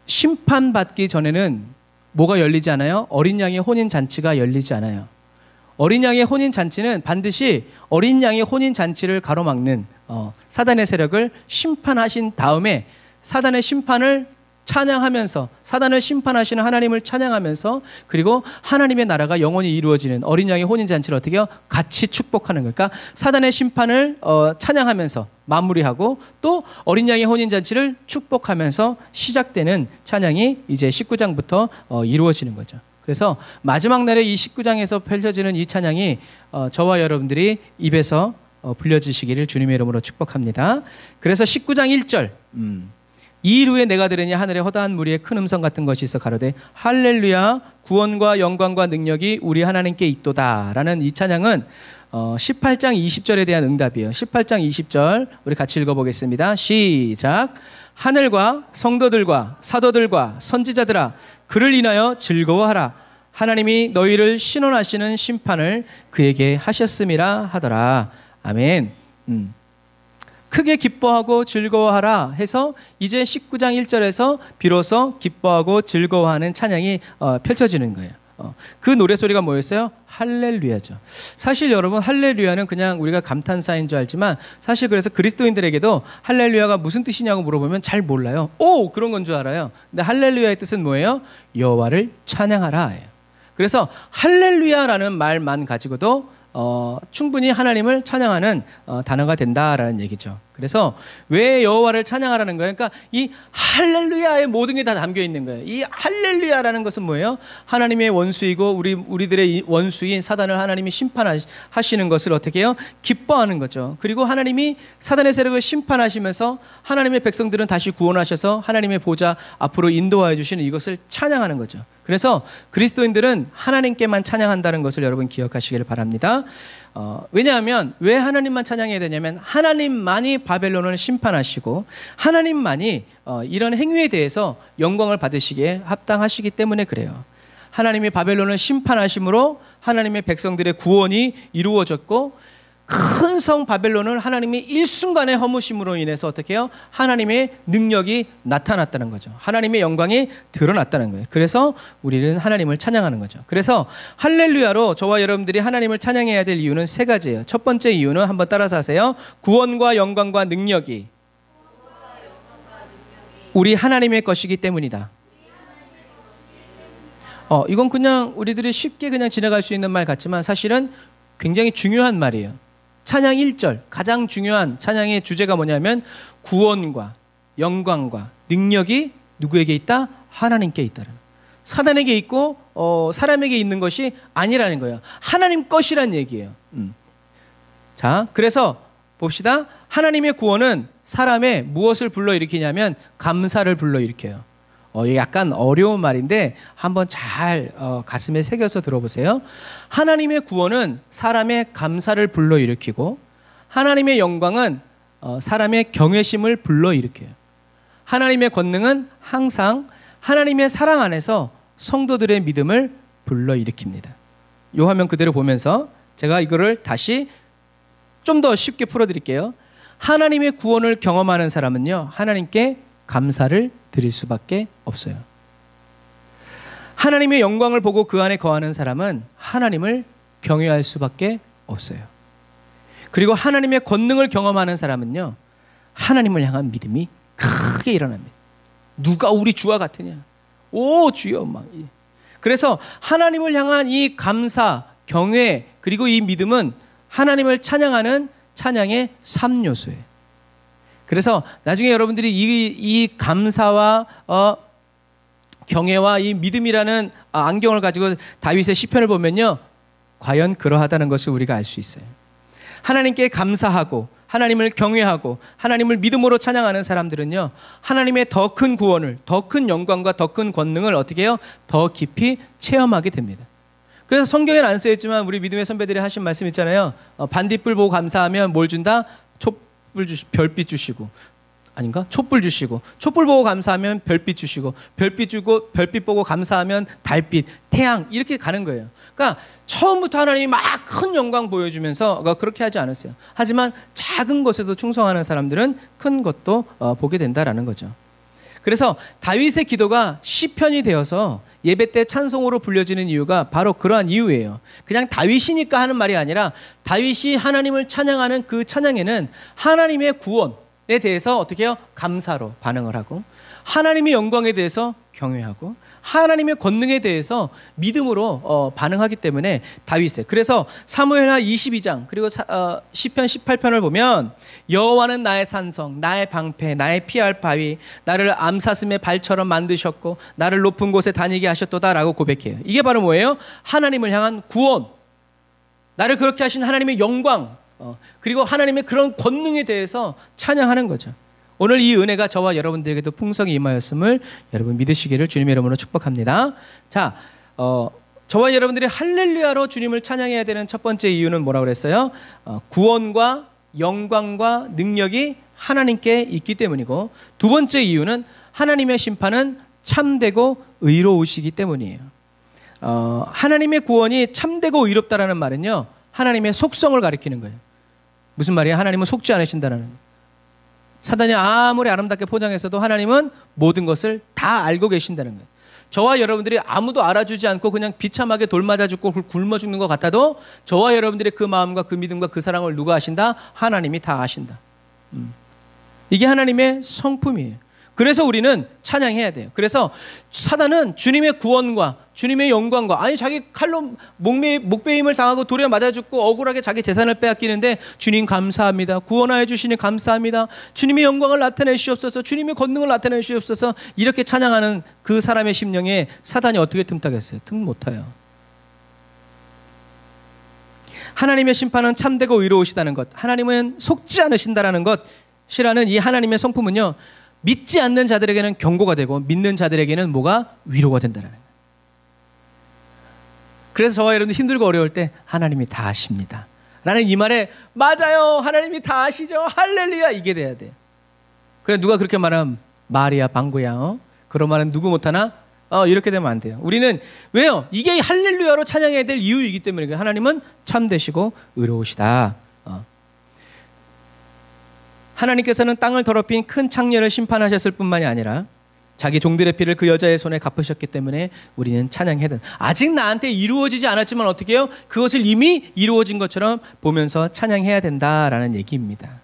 A: 심판받기 전에는 뭐가 열리지 않아요? 어린 양의 혼인 잔치가 열리지 않아요. 어린 양의 혼인 잔치는 반드시 어린 양의 혼인 잔치를 가로막는 사단의 세력을 심판하신 다음에 사단의 심판을 찬양하면서 사단을 심판하시는 하나님을 찬양하면서 그리고 하나님의 나라가 영원히 이루어지는 어린 양의 혼인잔치를 어떻게 해요? 같이 축복하는 거예요. 그러니까 사단의 심판을 찬양하면서 마무리하고 또 어린 양의 혼인잔치를 축복하면서 시작되는 찬양이 이제 19장부터 이루어지는 거죠. 그래서 마지막 날에 이 19장에서 펼쳐지는 이 찬양이 저와 여러분들이 입에서 불려지시기를 주님의 이름으로 축복합니다. 그래서 19장 1절 이 일 후에 내가 들으니 하늘에 허다한 무리의 큰 음성 같은 것이 있어 가로되 할렐루야 구원과 영광과 능력이 우리 하나님께 있도다 라는 이 찬양은 18장 20절에 대한 응답이에요. 18장 20절 우리 같이 읽어보겠습니다. 시작. 하늘과 성도들과 사도들과 선지자들아 그를 인하여 즐거워하라. 하나님이 너희를 신원하시는 심판을 그에게 하셨음이라 하더라. 아멘. 크게 기뻐하고 즐거워하라 해서 이제 19장 1절에서 비로소 기뻐하고 즐거워하는 찬양이 펼쳐지는 거예요. 그 노래소리가 뭐였어요? 할렐루야죠. 사실 여러분 할렐루야는 그냥 우리가 감탄사인 줄 알지만 사실 그래서 그리스도인들에게도 할렐루야가 무슨 뜻이냐고 물어보면 잘 몰라요. 오! 그런 건 줄 알아요. 근데 할렐루야의 뜻은 뭐예요? 여호와를 찬양하라. 그래서 할렐루야라는 말만 가지고도 충분히 하나님을 찬양하는 단어가 된다라는 얘기죠. 그래서 왜 여호와를 찬양하라는 거예요? 그러니까 이 할렐루야의 모든 게 다 담겨 있는 거예요. 이 할렐루야라는 것은 뭐예요? 하나님의 원수이고 우리들의 원수인 사단을 하나님이 심판하시는 것을 어떻게 해요? 기뻐하는 거죠. 그리고 하나님이 사단의 세력을 심판하시면서 하나님의 백성들은 다시 구원하셔서 하나님의 보좌 앞으로 인도하여 주시는 이것을 찬양하는 거죠. 그래서 그리스도인들은 하나님께만 찬양한다는 것을 여러분 기억하시기를 바랍니다. 왜냐하면 왜 하나님만 찬양해야 되냐면 하나님만이 바벨론을 심판하시고 하나님만이 이런 행위에 대해서 영광을 받으시기에 합당하시기 때문에 그래요. 하나님이 바벨론을 심판하심으로 하나님의 백성들의 구원이 이루어졌고 큰 성 바벨론을 하나님이 일순간에 허무심으로 인해서 어떻게 해요? 하나님의 능력이 나타났다는 거죠. 하나님의 영광이 드러났다는 거예요. 그래서 우리는 하나님을 찬양하는 거죠. 그래서 할렐루야로 저와 여러분들이 하나님을 찬양해야 될 이유는 세 가지예요. 첫 번째 이유는 한번 따라서 하세요. 구원과 영광과 능력이 우리 하나님의 것이기 때문이다. 이건 그냥 우리들이 쉽게 그냥 지나갈 수 있는 말 같지만 사실은 굉장히 중요한 말이에요. 찬양 1절 가장 중요한 찬양의 주제가 뭐냐면 구원과 영광과 능력이 누구에게 있다? 하나님께 있다는. 사단에게 있고 사람에게 있는 것이 아니라는 거예요. 하나님 것이란 얘기예요. 자, 그래서 봅시다. 하나님의 구원은 사람의 무엇을 불러일으키냐면 감사를 불러일으켜요. 약간 어려운 말인데 한번 잘 가슴에 새겨서 들어보세요. 하나님의 구원은 사람의 감사를 불러일으키고 하나님의 영광은 사람의 경외심을 불러일으켜요. 하나님의 권능은 항상 하나님의 사랑 안에서 성도들의 믿음을 불러일으킵니다. 이 화면 그대로 보면서 제가 이거를 다시 좀 더 쉽게 풀어드릴게요. 하나님의 구원을 경험하는 사람은요, 하나님께 감사를 드릴 수밖에 없어요. 하나님의 영광을 보고 그 안에 거하는 사람은 하나님을 경외할 수밖에 없어요. 그리고 하나님의 권능을 경험하는 사람은요, 하나님을 향한 믿음이 크게 일어납니다. 누가 우리 주와 같으냐? 오 주여 막. 그래서 하나님을 향한 이 감사, 경외 그리고 이 믿음은 하나님을 찬양하는 찬양의 3요소예요. 그래서 나중에 여러분들이 이 감사와 경외와 이 믿음이라는 안경을 가지고 다윗의 시편을 보면요, 과연 그러하다는 것을 우리가 알 수 있어요. 하나님께 감사하고 하나님을 경외하고 하나님을 믿음으로 찬양하는 사람들은요, 하나님의 더 큰 구원을, 더 큰 영광과 더 큰 권능을 어떻게 해요? 더 깊이 체험하게 됩니다. 그래서 성경에는 안 쓰여있지만 우리 믿음의 선배들이 하신 말씀 있잖아요. 반딧불 보고 감사하면 뭘 준다? 별빛 주시고, 아닌가? 촛불 주시고, 촛불 보고 감사하면 별빛 주시고, 별빛 보고 감사하면 달빛, 태양, 이렇게 가는 거예요. 그러니까 처음부터 하나님이 막 큰 영광 보여주면서 그렇게 하지 않았어요. 하지만 작은 것에도 충성하는 사람들은 큰 것도 보게 된다라는 거죠. 그래서 다윗의 기도가 시편이 되어서 예배 때 찬송으로 불려지는 이유가 바로 그러한 이유예요. 그냥 다윗이니까 하는 말이 아니라 다윗이 하나님을 찬양하는 그 찬양에는 하나님의 구원에 대해서 어떻게 해요? 감사로 반응을 하고, 하나님의 영광에 대해서 경외하고, 하나님의 권능에 대해서 믿음으로 반응하기 때문에 다윗에, 그래서 사무엘하 22장 그리고 시편 18편을 보면 여호와는 나의 산성, 나의 방패, 나의 피할 바위, 나를 암사슴의 발처럼 만드셨고 나를 높은 곳에 다니게 하셨도다라고 고백해요. 이게 바로 뭐예요? 하나님을 향한 구원, 나를 그렇게 하신 하나님의 영광, 그리고 하나님의 그런 권능에 대해서 찬양하는 거죠. 오늘 이 은혜가 저와 여러분들에게도 풍성히 임하였음을 여러분 믿으시기를 주님의 이름으로 축복합니다. 자, 저와 여러분들이 할렐루야로 주님을 찬양해야 되는 첫 번째 이유는 뭐라고 그랬어요? 구원과 영광과 능력이 하나님께 있기 때문이고, 두 번째 이유는 하나님의 심판은 참되고 의로우시기 때문이에요. 하나님의 구원이 참되고 의롭다라는 말은요, 하나님의 속성을 가리키는 거예요. 무슨 말이에요? 하나님은 속지 않으신다는 거예요. 사단이 아무리 아름답게 포장했어도 하나님은 모든 것을 다 알고 계신다는 거예요. 저와 여러분들이 아무도 알아주지 않고 그냥 비참하게 돌 맞아 죽고 굶어 죽는 것 같아도 저와 여러분들의 그 마음과 그 믿음과 그 사랑을 누가 아신다? 하나님이 다 아신다. 이게 하나님의 성품이에요. 그래서 우리는 찬양해야 돼요. 그래서 사단은 주님의 구원과 주님의 영광과, 아니 자기 칼로 목베임을 당하고 돌에 맞아 죽고 억울하게 자기 재산을 빼앗기는데 주님 감사합니다, 구원하여 주시니 감사합니다, 주님의 영광을 나타내 주시옵소서, 주님의 권능을 나타내 주시옵소서, 이렇게 찬양하는 그 사람의 심령에 사단이 어떻게 틈타겠어요? 틈 못타요. 하나님의 심판은 참되고 의로우시다는 것, 하나님은 속지 않으신다라는 것이라는 이 하나님의 성품은요, 믿지 않는 자들에게는 경고가 되고 믿는 자들에게는 뭐가? 위로가 된다는 거예요. 그래서 저와 여러분들 힘들고 어려울 때 하나님이 다 아십니다 라는 이 말에 맞아요, 하나님이 다 아시죠, 할렐루야, 이게 돼야 돼요. 그래, 누가 그렇게 말하면 말이야 방구야, 그런 말은 누구 못하나? 이렇게 되면 안 돼요. 우리는 왜요? 이게 할렐루야로 찬양해야 될 이유이기 때문에 하나님은 참되시고 의로우시다. 하나님께서는 땅을 더럽힌 큰 창녀를 심판하셨을 뿐만이 아니라 자기 종들의 피를 그 여자의 손에 갚으셨기 때문에 우리는 찬양해야 된다. 아직 나한테 이루어지지 않았지만 어떻게 해요? 그것을 이미 이루어진 것처럼 보면서 찬양해야 된다라는 얘기입니다.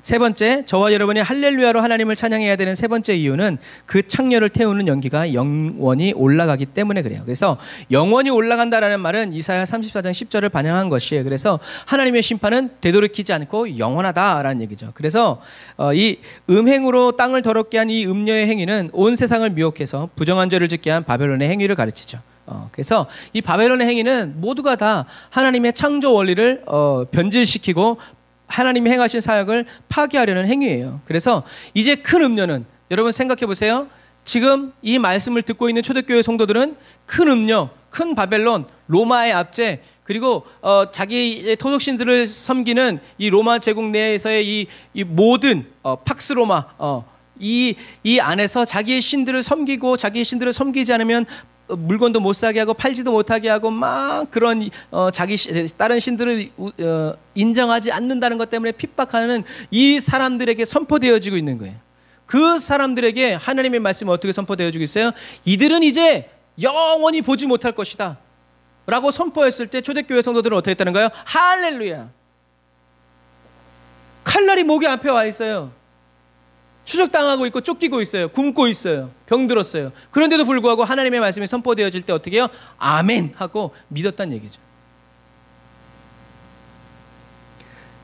A: 세 번째, 저와 여러분이 할렐루야로 하나님을 찬양해야 되는 세 번째 이유는 그 창녀를 태우는 연기가 영원히 올라가기 때문에 그래요. 그래서 영원히 올라간다라는 말은 이사야 34장 10절을 반영한 것이에요. 그래서 하나님의 심판은 되돌이키지 않고 영원하다라는 얘기죠. 그래서 이 음행으로 땅을 더럽게 한 이 음녀의 행위는 온 세상을 미혹해서 부정한 죄를 짓게 한 바벨론의 행위를 가르치죠. 그래서 이 바벨론의 행위는 모두가 다 하나님의 창조 원리를 변질시키고 하나님이 행하신 사역을 파괴하려는 행위예요. 그래서 이제 큰 음녀는, 여러분 생각해 보세요. 지금 이 말씀을 듣고 있는 초대교회 성도들은 큰 음녀, 큰 바벨론, 로마의 압제, 그리고 자기 토속신들을 섬기는 이 로마 제국 내에서의 이 모든 팍스 로마, 이 안에서 자기의 신들을 섬기고 자기의 신들을 섬기지 않으면 물건도 못 사게 하고 팔지도 못하게 하고 막 그런 자기 다른 신들을 인정하지 않는다는 것 때문에 핍박하는 이 사람들에게 선포되어지고 있는 거예요. 그 사람들에게 하나님의 말씀이 어떻게 선포되어지고 있어요? 이들은 이제 영원히 보지 못할 것이다 라고 선포했을 때 초대교회 성도들은 어떻게 했다는 거예요? 할렐루야. 칼날이 목에 앞에 와 있어요. 추적당하고 있고 쫓기고 있어요. 굶고 있어요. 병들었어요. 그런데도 불구하고 하나님의 말씀이 선포되어질 때 어떻게 해요? 아멘 하고 믿었다는 얘기죠.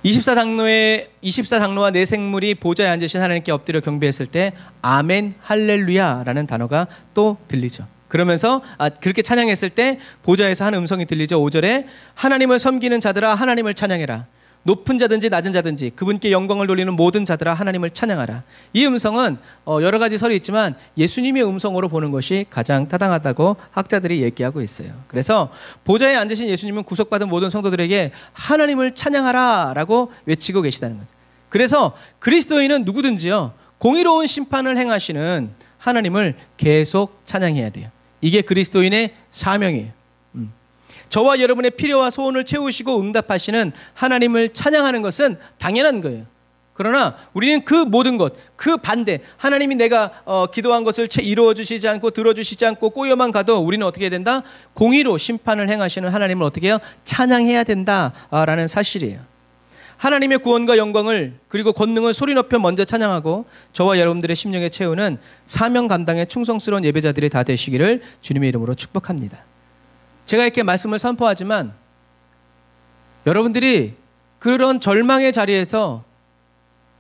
A: 24장로와 네 생물이 보좌에 앉으신 하나님께 엎드려 경배했을 때 아멘 할렐루야라는 단어가 또 들리죠. 그러면서 그렇게 찬양했을 때 보좌에서 한 음성이 들리죠. 5절에 하나님을 섬기는 자들아 하나님을 찬양해라. 높은 자든지 낮은 자든지 그분께 영광을 돌리는 모든 자들아 하나님을 찬양하라. 이 음성은 여러 가지 설이 있지만 예수님의 음성으로 보는 것이 가장 타당하다고 학자들이 얘기하고 있어요. 그래서 보좌에 앉으신 예수님은 구속받은 모든 성도들에게 하나님을 찬양하라 라고 외치고 계시다는 거죠. 그래서 그리스도인은 누구든지요 공의로운 심판을 행하시는 하나님을 계속 찬양해야 돼요. 이게 그리스도인의 사명이에요. 저와 여러분의 필요와 소원을 채우시고 응답하시는 하나님을 찬양하는 것은 당연한 거예요. 그러나 우리는 그 모든 것, 그 반대, 하나님이 내가 기도한 것을 이루어 주시지 않고 들어주시지 않고 꼬여만 가도 우리는 어떻게 해야 된다? 공의로 심판을 행하시는 하나님을 어떻게 해요? 찬양해야 된다라는 사실이에요. 하나님의 구원과 영광을 그리고 권능을 소리 높여 먼저 찬양하고 저와 여러분들의 심령에 채우는 사명 감당에 충성스러운 예배자들이 다 되시기를 주님의 이름으로 축복합니다. 제가 이렇게 말씀을 선포하지만 여러분들이 그런 절망의 자리에서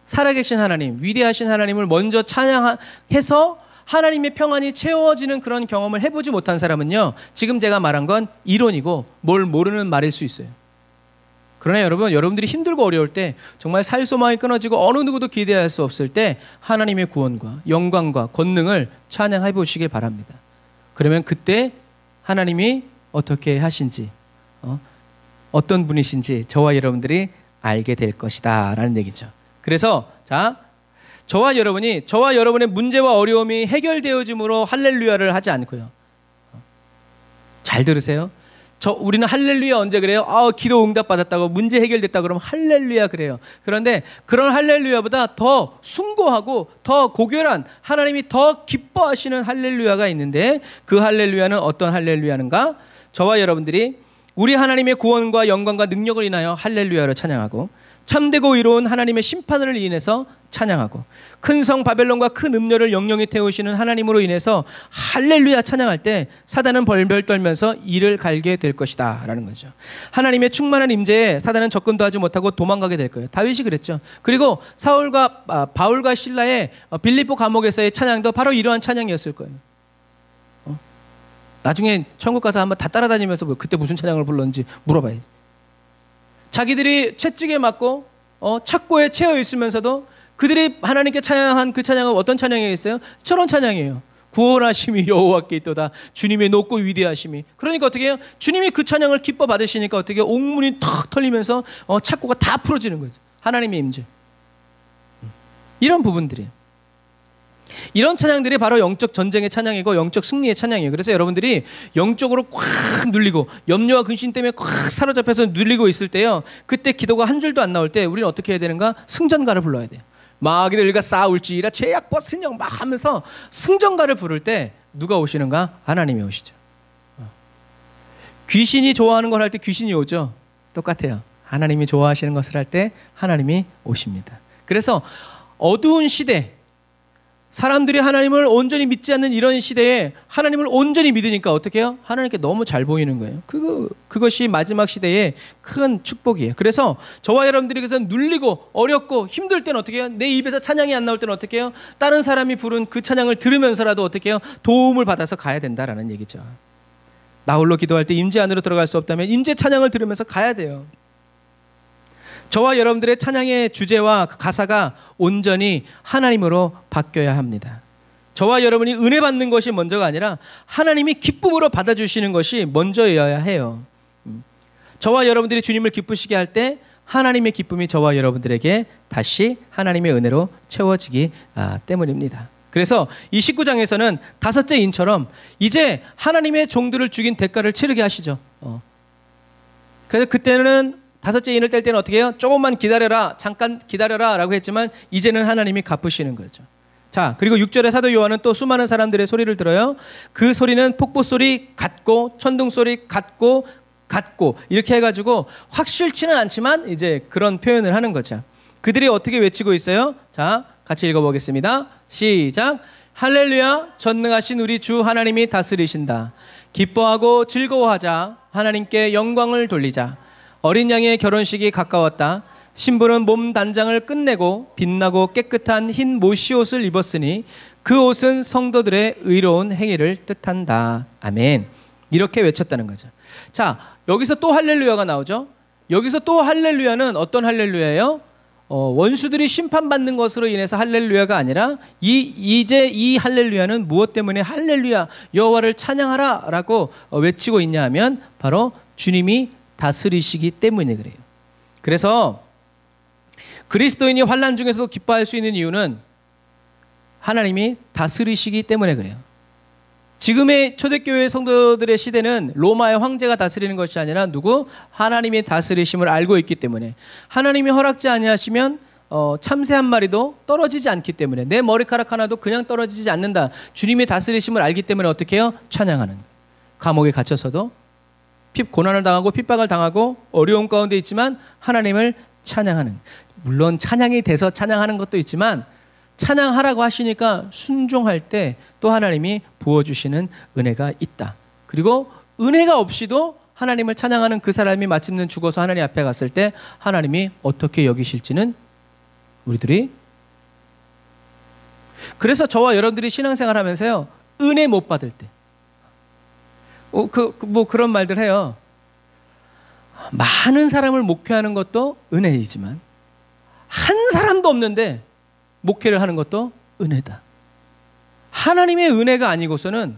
A: 살아계신 하나님, 위대하신 하나님을 먼저 찬양해서 하나님의 평안이 채워지는 그런 경험을 해보지 못한 사람은요, 지금 제가 말한 건 이론이고 뭘 모르는 말일 수 있어요. 그러나 여러분들이 힘들고 어려울 때 정말 살소망이 끊어지고 어느 누구도 기대할 수 없을 때 하나님의 구원과 영광과 권능을 찬양해 보시길 바랍니다. 그러면 그때 하나님이 어떻게 하신지 어떤 분이신지 저와 여러분들이 알게 될 것이다 라는 얘기죠. 그래서 저와 여러분의 문제와 어려움이 해결되어짐으로 할렐루야를 하지 않고요. 잘 들으세요. 우리는 할렐루야 언제 그래요? 기도 응답받았다고 문제 해결됐다 그러면 할렐루야 그래요. 그런데 그런 할렐루야보다 더 숭고하고 더 고결한 하나님이 더 기뻐하시는 할렐루야가 있는데 그 할렐루야는 어떤 할렐루야인가? 저와 여러분들이 우리 하나님의 구원과 영광과 능력을 인하여 할렐루야를 찬양하고 참되고 의로운 하나님의 심판을 인해서 찬양하고 큰 성 바벨론과 큰 음료를 영영히 태우시는 하나님으로 인해서 할렐루야 찬양할 때 사단은 벌벌 떨면서 이를 갈게 될 것이다 라는 거죠. 하나님의 충만한 임재에 사단은 접근도 하지 못하고 도망가게 될 거예요. 다윗이 그랬죠. 그리고 바울과 실라의 빌립보 감옥에서의 찬양도 바로 이러한 찬양이었을 거예요. 나중에 천국 가서 한번 다 따라다니면서 그때 무슨 찬양을 불렀는지 물어봐야지. 자기들이 채찍에 맞고 착고에 채여 있으면서도 그들이 하나님께 찬양한 그 찬양은 어떤 찬양이 있어요? 저런 찬양이에요. 구원하심이 여호와께 있도다. 주님의 높고 위대하심이. 그러니까 어떻게 해요? 주님이 그 찬양을 기뻐 받으시니까 어떻게 해요? 옥문이 탁 털리면서 착고가 다 풀어지는 거죠. 하나님의 임재. 이런 부분들이에요. 이런 찬양들이 바로 영적 전쟁의 찬양이고 영적 승리의 찬양이에요. 그래서 여러분들이 영적으로 꽉 눌리고 염려와 근심 때문에 꽉 사로잡혀서 눌리고 있을 때요, 그때 기도가 한 줄도 안 나올 때 우리는 어떻게 해야 되는가? 승전가를 불러야 돼요. 마귀들과 싸울지라 죄악 벗으녕 막 하면서 승전가를 부를 때 누가 오시는가? 하나님이 오시죠. 귀신이 좋아하는 걸 할 때 귀신이 오죠. 똑같아요. 하나님이 좋아하시는 것을 할 때 하나님이 오십니다. 그래서 어두운 시대, 사람들이 하나님을 온전히 믿지 않는 이런 시대에 하나님을 온전히 믿으니까 어떻게 해요? 하나님께 너무 잘 보이는 거예요. 그것이 마지막 시대의 큰 축복이에요. 그래서 저와 여러분들이 그래서 눌리고 어렵고 힘들 때는 어떻게 해요? 내 입에서 찬양이 안 나올 때는 어떻게 해요? 다른 사람이 부른 그 찬양을 들으면서라도 어떻게 해요? 도움을 받아서 가야 된다라는 얘기죠. 나 홀로 기도할 때 임재 안으로 들어갈 수 없다면 임재 찬양을 들으면서 가야 돼요. 저와 여러분들의 찬양의 주제와 가사가 온전히 하나님으로 바뀌어야 합니다. 저와 여러분이 은혜 받는 것이 먼저가 아니라 하나님이 기쁨으로 받아주시는 것이 먼저여야 해요. 저와 여러분들이 주님을 기쁘시게 할 때 하나님의 기쁨이 저와 여러분들에게 다시 하나님의 은혜로 채워지기 때문입니다. 그래서 이 19장에서는 다섯째 인처럼 이제 하나님의 종들을 죽인 대가를 치르게 하시죠. 그래서 그때는 다섯째 인을 뗄 때는 어떻게 해요? 조금만 기다려라, 잠깐 기다려라 라고 했지만 이제는 하나님이 갚으시는 거죠. 자, 그리고 6절에 사도 요한은 또 수많은 사람들의 소리를 들어요. 그 소리는 폭포 소리 같고 천둥 소리 같고 이렇게 해가지고 확실치는 않지만 이제 그런 표현을 하는 거죠. 그들이 어떻게 외치고 있어요? 자, 같이 읽어보겠습니다. 시작. 할렐루야, 전능하신 우리 주 하나님이 다스리신다. 기뻐하고 즐거워하자. 하나님께 영광을 돌리자. 어린 양의 결혼식이 가까웠다. 신부는 몸 단장을 끝내고 빛나고 깨끗한 흰 모시옷을 입었으니 그 옷은 성도들의 의로운 행위를 뜻한다. 아멘. 이렇게 외쳤다는 거죠. 자, 여기서 또 할렐루야가 나오죠. 여기서 또 할렐루야는 어떤 할렐루야예요? 원수들이 심판받는 것으로 인해서 할렐루야가 아니라 이제 이 할렐루야는 무엇 때문에 할렐루야 여호와를 찬양하라 라고 외치고 있냐 하면 바로 주님이 다스리시기 때문에 그래요. 그래서 그리스도인이 환난 중에서도 기뻐할 수 있는 이유는 하나님이 다스리시기 때문에 그래요. 지금의 초대교회 성도들의 시대는 로마의 황제가 다스리는 것이 아니라 누구? 하나님의 다스리심을 알고 있기 때문에, 하나님이 허락지 아니하시면 참새 한 마리도 떨어지지 않기 때문에, 내 머리카락 하나도 그냥 떨어지지 않는다. 주님의 다스리심을 알기 때문에 어떻게 해요? 찬양하는. 감옥에 갇혀서도 고난을 당하고 핍박을 당하고 어려움 가운데 있지만 하나님을 찬양하는. 물론 찬양이 돼서 찬양하는 것도 있지만 찬양하라고 하시니까 순종할 때 또 하나님이 부어주시는 은혜가 있다. 그리고 은혜가 없이도 하나님을 찬양하는 그 사람이 마침내 죽어서 하나님 앞에 갔을 때 하나님이 어떻게 여기실지는 우리들이, 그래서 저와 여러분들이 신앙생활 하면서요, 은혜 못 받을 때 그런 말들 해요. 많은 사람을 목회하는 것도 은혜이지만 한 사람도 없는데 목회를 하는 것도 은혜다. 하나님의 은혜가 아니고서는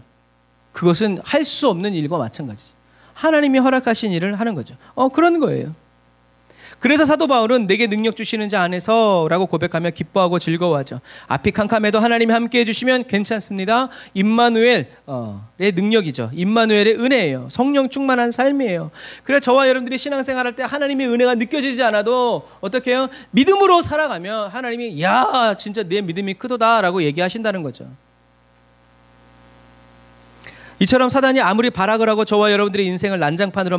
A: 그것은 할 수 없는 일과 마찬가지죠. 하나님이 허락하신 일을 하는 거죠. 그런 거예요. 그래서 사도 바울은 내게 능력 주시는 자 안에서 라고 고백하며 기뻐하고 즐거워하죠. 앞이 캄캄해도 하나님이 함께해 주시면 괜찮습니다. 임마누엘의 능력이죠. 임마누엘의 은혜예요. 성령 충만한 삶이에요. 그래서 저와 여러분들이 신앙생활할 때 하나님의 은혜가 느껴지지 않아도 어떻게 해요? 믿음으로 살아가면 하나님이 야 진짜 내 믿음이 크도다 라고 얘기하신다는 거죠. 이처럼 사단이 아무리 발악을 하고 저와 여러분들의 인생을 난장판으로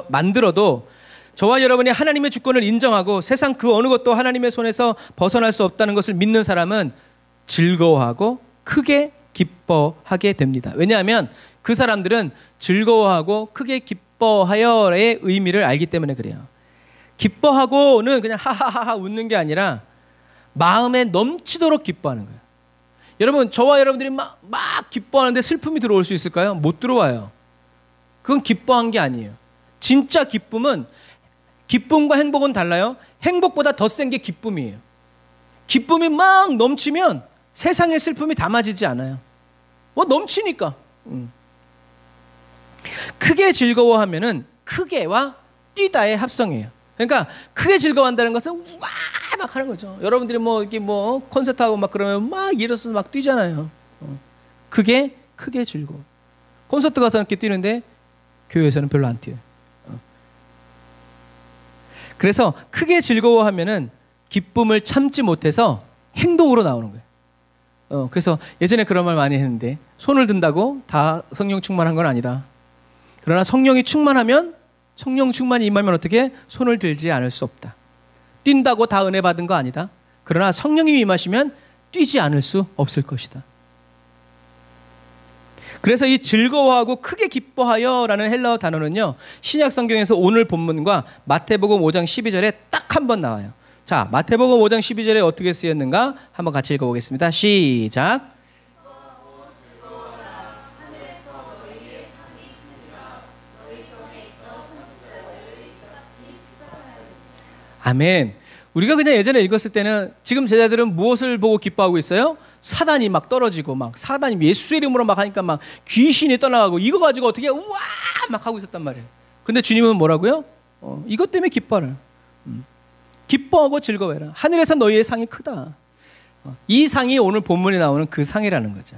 A: 만들어도 저와 여러분이 하나님의 주권을 인정하고 세상 그 어느 것도 하나님의 손에서 벗어날 수 없다는 것을 믿는 사람은 즐거워하고 크게 기뻐하게 됩니다. 왜냐하면 그 사람들은 즐거워하고 크게 기뻐하여의 의미를 알기 때문에 그래요. 기뻐하고는 그냥 하하하하 웃는 게 아니라 마음에 넘치도록 기뻐하는 거예요. 여러분, 저와 여러분들이 막 기뻐하는데 슬픔이 들어올 수 있을까요? 못 들어와요. 그건 기뻐한 게 아니에요. 진짜 기쁨은, 기쁨과 행복은 달라요. 행복보다 더 센 게 기쁨이에요. 기쁨이 막 넘치면 세상의 슬픔이 담아지지 않아요. 넘치니까. 크게 즐거워하면은 크게와 뛰다의 합성이에요. 그러니까 크게 즐거워한다는 것은 와 막 하는 거죠. 여러분들이 이렇게 콘서트 하고 막 그러면 막 일어서서 막 뛰잖아요. 크게 즐거워. 콘서트 가서 이렇게 뛰는데 교회에서는 별로 안 뛰어요. 그래서 크게 즐거워하면은 기쁨을 참지 못해서 행동으로 나오는 거예요. 그래서 예전에 그런 말 많이 했는데, 손을 든다고 다 성령 충만한 건 아니다. 그러나 성령이 충만하면, 성령 충만이 임하면 어떻게? 손을 들지 않을 수 없다. 뛴다고 다 은혜 받은 거 아니다. 그러나 성령님이 임하시면 뛰지 않을 수 없을 것이다. 그래서 이 즐거워하고 크게 기뻐하여라는 헬라어 단어는요, 신약 성경에서 오늘 본문과 마태복음 5장 12절에 딱 한 번 나와요. 자, 마태복음 5장 12절에 어떻게 쓰였는가 한번 같이 읽어보겠습니다. 시작. 아멘. 우리가 그냥 예전에 읽었을 때는 지금 제자들은 무엇을 보고 기뻐하고 있어요? 사단이 막 떨어지고, 막 사단이 예수의 이름으로 막 하니까 막 귀신이 떠나가고, 이거 가지고 어떻게 우와 막 하고 있었단 말이에요. 근데 주님은 뭐라고요? 이것 때문에 기뻐하라. 기뻐하고 즐거워해라. 하늘에서 너희의 상이 크다. 이 상이 오늘 본문에 나오는 그 상이라는 거죠.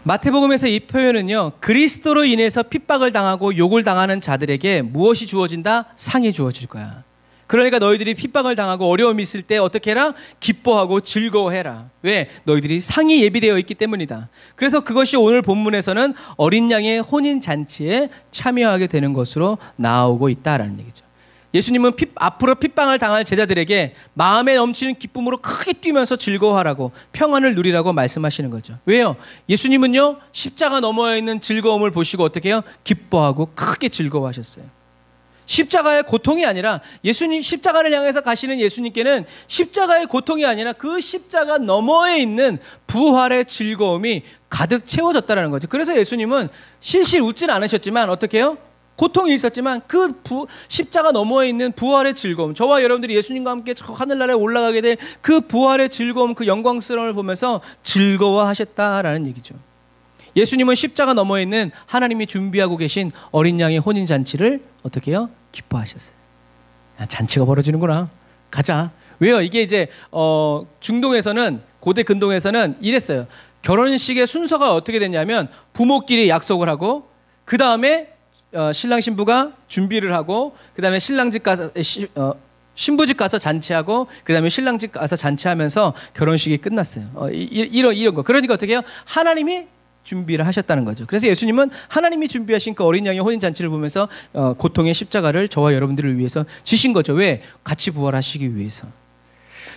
A: 마태복음에서 이 표현은요, 그리스도로 인해서 핍박을 당하고 욕을 당하는 자들에게 무엇이 주어진다? 상이 주어질 거야. 그러니까 너희들이 핍박을 당하고 어려움이 있을 때 어떻게 해라? 기뻐하고 즐거워해라. 왜? 너희들이 상이 예비되어 있기 때문이다. 그래서 그것이 오늘 본문에서는 어린 양의 혼인잔치에 참여하게 되는 것으로 나오고 있다라는 얘기죠. 예수님은 앞으로 핍박을 당할 제자들에게 마음에 넘치는 기쁨으로 크게 뛰면서 즐거워하라고, 평안을 누리라고 말씀하시는 거죠. 왜요? 예수님은요, 십자가 너머에 있는 즐거움을 보시고 어떻게 해요? 기뻐하고 크게 즐거워하셨어요. 십자가의 고통이 아니라, 예수님 십자가를 향해서 가시는 예수님께는 십자가의 고통이 아니라 그 십자가 너머에 있는 부활의 즐거움이 가득 채워졌다는 거죠. 그래서 예수님은 실실 웃진 않으셨지만 어떻게 해요? 고통이 있었지만 그 십자가 너머에 있는 부활의 즐거움, 저와 여러분들이 예수님과 함께 저 하늘나라에 올라가게 될 그 부활의 즐거움, 그 영광스러움을 보면서 즐거워하셨다라는 얘기죠. 예수님은 십자가 너머에 있는 하나님이 준비하고 계신 어린 양의 혼인잔치를 어떻게 해요? 기뻐하셨어요. 야, 잔치가 벌어지는구나. 가자. 왜요? 이게 이제 중동에서는, 고대 근동에서는 이랬어요. 결혼식의 순서가 어떻게 됐냐면 부모끼리 약속을 하고, 그 다음에 신랑 신부가 준비를 하고, 그 다음에 신랑집 가서 신부집 가서 잔치하고, 그 다음에 신랑집 가서 잔치하면서 결혼식이 끝났어요. 이런 거. 그러니까 어떻게 해요? 하나님이 준비를 하셨다는 거죠. 그래서 예수님은 하나님이 준비하신 그 어린 양의 혼인 잔치를 보면서 고통의 십자가를 저와 여러분들을 위해서 지신 거죠. 왜? 같이 부활하시기 위해서.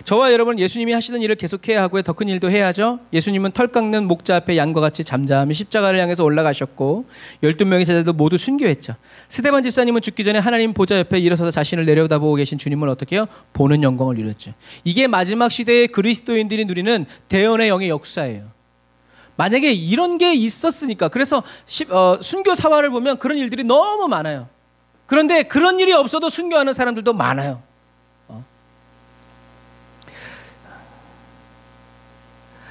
A: 저와 여러분, 예수님이 하시던 일을 계속해야 하고요, 더 큰 일도 해야죠. 예수님은 털 깎는 목자 앞에 양과 같이 잠잠히 십자가를 향해서 올라가셨고 12명의 제자들도 모두 순교했죠. 스데반 집사님은 죽기 전에 하나님 보좌 옆에 일어서서 자신을 내려다보고 계신 주님을 어떻게 해요? 보는 영광을 누렸죠. 이게 마지막 시대의 그리스도인들이 누리는 대언의 영의 역사예요. 만약에 이런 게 있었으니까, 그래서 순교 사화를 보면 그런 일들이 너무 많아요. 그런데 그런 일이 없어도 순교하는 사람들도 많아요.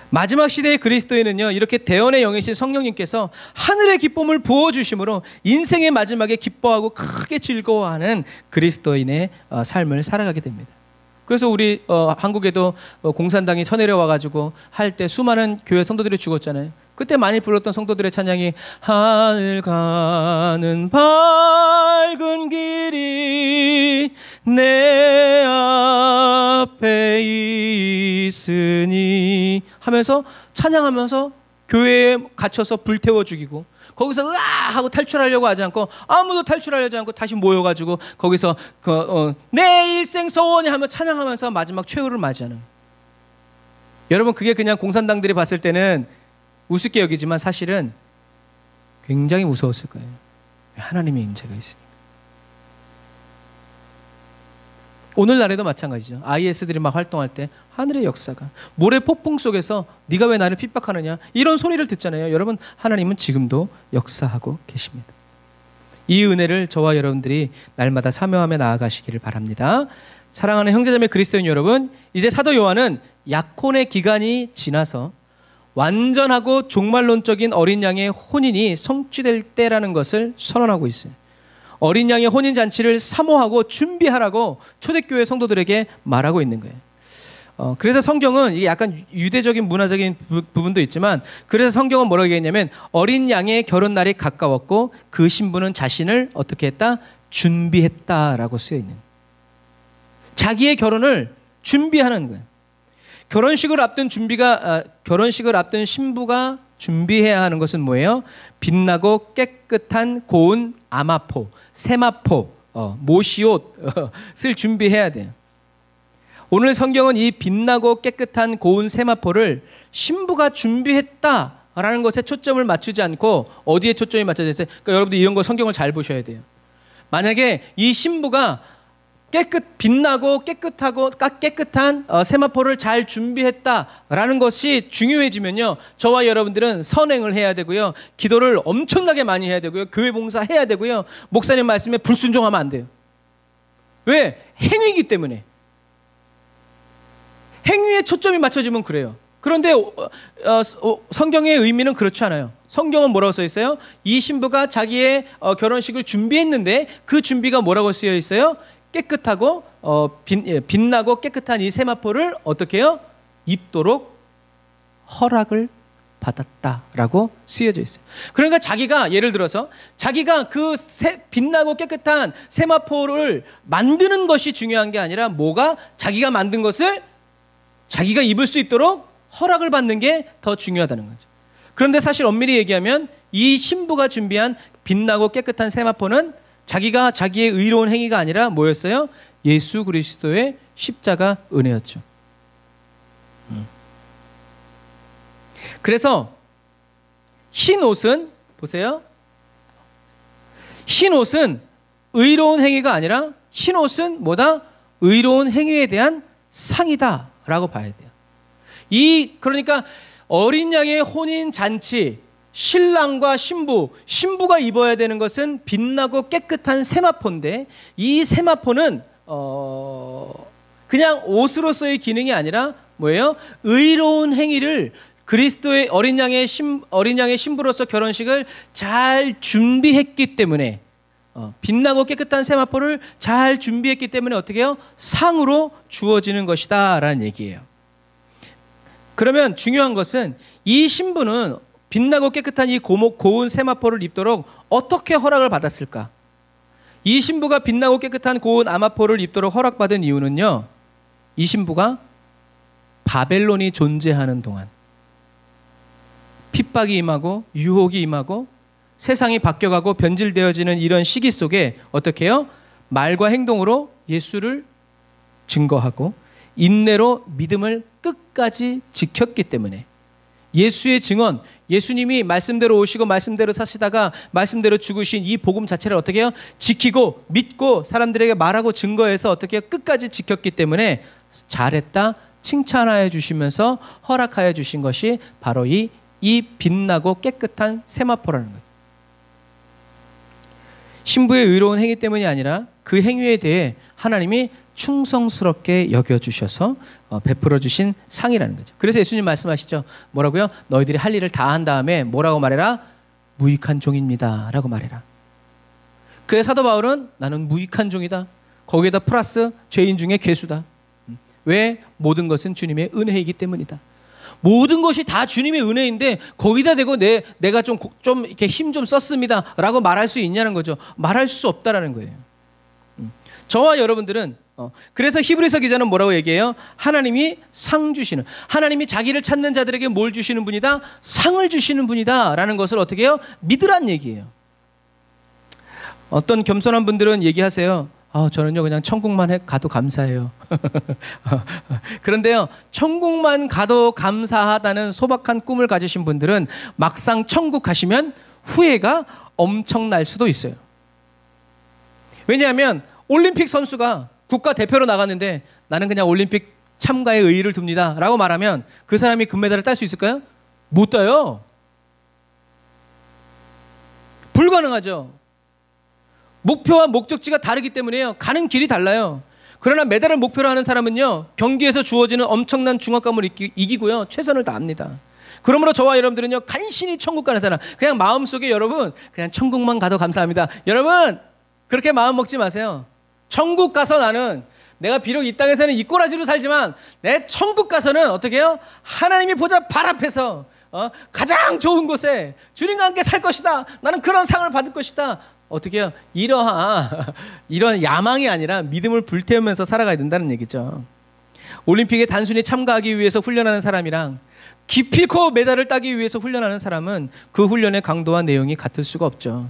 A: 마지막 시대의 그리스도인은요, 이렇게 대언의 영이신 성령님께서 하늘의 기쁨을 부어주심으로 인생의 마지막에 기뻐하고 크게 즐거워하는 그리스도인의 삶을 살아가게 됩니다. 그래서 우리 한국에도 공산당이 쳐내려와가지고 할 때 수많은 교회 성도들이 죽었잖아요. 그때 많이 불렀던 성도들의 찬양이 하늘 가는 밝은 길이 내 앞에 있으니 하면서 찬양하면서 교회에 갇혀서 불태워 죽이고, 거기서 으아 하고 탈출하려고 하지 않고, 아무도 탈출하려지 않고 다시 모여가지고 거기서 내 일생 소원이 하며 찬양하면서 마지막 최후를 맞이하는. 여러분, 그게 그냥 공산당들이 봤을 때는 우습게 여기지만 사실은 굉장히 무서웠을 거예요. 하나님의 임재가 있으니까. 오늘날에도 마찬가지죠. IS들이 막 활동할 때 하늘의 역사가, 모래 폭풍 속에서 네가 왜 나를 핍박하느냐, 이런 소리를 듣잖아요. 여러분, 하나님은 지금도 역사하고 계십니다. 이 은혜를 저와 여러분들이 날마다 사모하며 나아가시기를 바랍니다. 사랑하는 형제자매 그리스도인 여러분, 이제 사도 요한은 약혼의 기간이 지나서 완전하고 종말론적인 어린 양의 혼인이 성취될 때라는 것을 선언하고 있어요. 어린 양의 혼인 잔치를 사모하고 준비하라고 초대교회 성도들에게 말하고 있는 거예요. 그래서 성경은 이게 약간 유대적인 문화적인 부분도 있지만, 그래서 성경은 뭐라고 얘기했냐면 어린 양의 결혼 날이 가까웠고 그 신부는 자신을 어떻게 했다? 준비했다라고 쓰여 있는, 자기의 결혼을 준비하는 거예요. 결혼식을 앞둔 신부가 준비해야 하는 것은 뭐예요? 빛나고 깨끗한 고운 아마포, 세마포, 모시옷을 준비해야 돼요. 오늘 성경은 이 빛나고 깨끗한 고운 세마포를 신부가 준비했다라는 것에 초점을 맞추지 않고 어디에 초점이 맞춰져 있어요? 그러니까 여러분들 이런 거 성경을 잘 보셔야 돼요. 만약에 이 신부가 빛나고 깨끗한 세마포를 잘 준비했다라는 것이 중요해지면요, 저와 여러분들은 선행을 해야 되고요, 기도를 엄청나게 많이 해야 되고요, 교회 봉사해야 되고요, 목사님 말씀에 불순종하면 안 돼요. 왜? 행위이기 때문에. 행위에 초점이 맞춰지면 그래요. 그런데 성경의 의미는 그렇지 않아요. 성경은 뭐라고 써 있어요? 이 신부가 자기의 결혼식을 준비했는데 그 준비가 뭐라고 쓰여 있어요? 깨끗하고 빛나고 깨끗한 이 세마포를 어떻게 해요? 입도록 허락을 받았다라고 쓰여져 있어요. 그러니까 자기가, 예를 들어서 자기가 그 빛나고 깨끗한 세마포를 만드는 것이 중요한 게 아니라, 뭐가? 자기가 만든 것을 자기가 입을 수 있도록 허락을 받는 게 더 중요하다는 거죠. 그런데 사실 엄밀히 얘기하면 이 신부가 준비한 빛나고 깨끗한 세마포는 자기가 자기의 의로운 행위가 아니라 뭐였어요? 예수 그리스도의 십자가 은혜였죠. 그래서 흰 옷은 보세요. 흰 옷은 의로운 행위가 아니라 흰 옷은 뭐다? 의로운 행위에 대한 상이다라고 봐야 돼요. 그러니까 어린 양의 혼인 잔치, 신랑과 신부가 입어야 되는 것은 빛나고 깨끗한 세마포인데, 이 세마포는 그냥 옷으로서의 기능이 아니라 뭐예요? 의로운 행위를 그리스도의 어린 양의 신부로서 결혼식을 잘 준비했기 때문에, 빛나고 깨끗한 세마포를 잘 준비했기 때문에 어떻게 해요? 상으로 주어지는 것이다 라는 얘기예요. 그러면 중요한 것은 이 신부는 빛나고 깨끗한 이 고운 세마포를 입도록 어떻게 허락을 받았을까? 이 신부가 빛나고 깨끗한 고운 아마포를 입도록 허락받은 이유는요, 이 신부가 바벨론이 존재하는 동안 핍박이 임하고 유혹이 임하고 세상이 바뀌어가고 변질되어지는 이런 시기 속에 어떻게 해요? 말과 행동으로 예수를 증거하고 인내로 믿음을 끝까지 지켰기 때문에, 예수의 증언, 예수님이 말씀대로 오시고 말씀대로 사시다가 말씀대로 죽으신 이 복음 자체를 어떻게 해요? 지키고 믿고 사람들에게 말하고 증거해서 어떻게 해요? 끝까지 지켰기 때문에 잘했다 칭찬하여 주시면서 허락하여 주신 것이 바로 이 빛나고 깨끗한 세마포라는 거죠. 신부의 의로운 행위 때문이 아니라 그 행위에 대해 하나님이 충성스럽게 여겨주셔서 베풀어 주신 상이라는 거죠. 그래서 예수님 말씀하시죠. 뭐라고요? 너희들이 할 일을 다 한 다음에 뭐라고 말해라? 무익한 종입니다 라고 말해라. 그래서 사도 바울은 나는 무익한 종이다. 거기에다 플러스 죄인 중에 괴수다. 왜? 모든 것은 주님의 은혜이기 때문이다. 모든 것이 다 주님의 은혜인데 거기다 대고 내가 좀 이렇게 힘 좀 썼습니다 라고 말할 수 있냐는 거죠. 말할 수 없다라는 거예요. 저와 여러분들은 그래서 히브리서 기자는 뭐라고 얘기해요? 하나님이 상 주시는, 하나님이 자기를 찾는 자들에게 뭘 주시는 분이다? 상을 주시는 분이다 라는 것을 어떻게 해요? 믿으란 얘기예요. 어떤 겸손한 분들은 얘기하세요. 저는요 그냥 천국만 가도 감사해요. 그런데요, 천국만 가도 감사하다는 소박한 꿈을 가지신 분들은 막상 천국 가시면 후회가 엄청날 수도 있어요. 왜냐하면 올림픽 선수가 국가대표로 나갔는데 나는 그냥 올림픽 참가에 의의를 둡니다 라고 말하면 그 사람이 금메달을 딸 수 있을까요? 못 따요. 불가능하죠. 목표와 목적지가 다르기 때문에요. 가는 길이 달라요. 그러나 메달을 목표로 하는 사람은요, 경기에서 주어지는 엄청난 중압감을 이기고요, 최선을 다합니다. 그러므로 저와 여러분들은요, 간신히 천국 가는 사람, 그냥 마음속에 여러분 그냥 천국만 가도 감사합니다. 여러분 그렇게 마음 먹지 마세요. 천국 가서 나는 내가 비록 이 땅에서는 이 꼬라지로 살지만 내 천국 가서는 어떻게 해요? 하나님이 보좌 발 앞에서 가장 좋은 곳에 주님과 함께 살 것이다. 나는 그런 상을 받을 것이다. 어떻게 해요? 이런 야망이 아니라 믿음을 불태우면서 살아가야 된다는 얘기죠. 올림픽에 단순히 참가하기 위해서 훈련하는 사람이랑 기필코 메달을 따기 위해서 훈련하는 사람은 그 훈련의 강도와 내용이 같을 수가 없죠.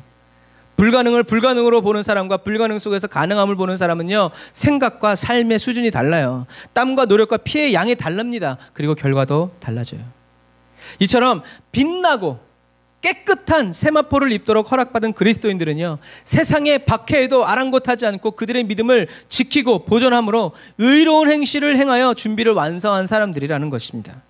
A: 불가능을 불가능으로 보는 사람과 불가능 속에서 가능함을 보는 사람은요, 생각과 삶의 수준이 달라요. 땀과 노력과 피해의 양이 다릅니다. 그리고 결과도 달라져요. 이처럼 빛나고 깨끗한 세마포를 입도록 허락받은 그리스도인들은요, 세상에 박해에도 아랑곳하지 않고 그들의 믿음을 지키고 보존함으로 의로운 행실을 행하여 준비를 완성한 사람들이라는 것입니다.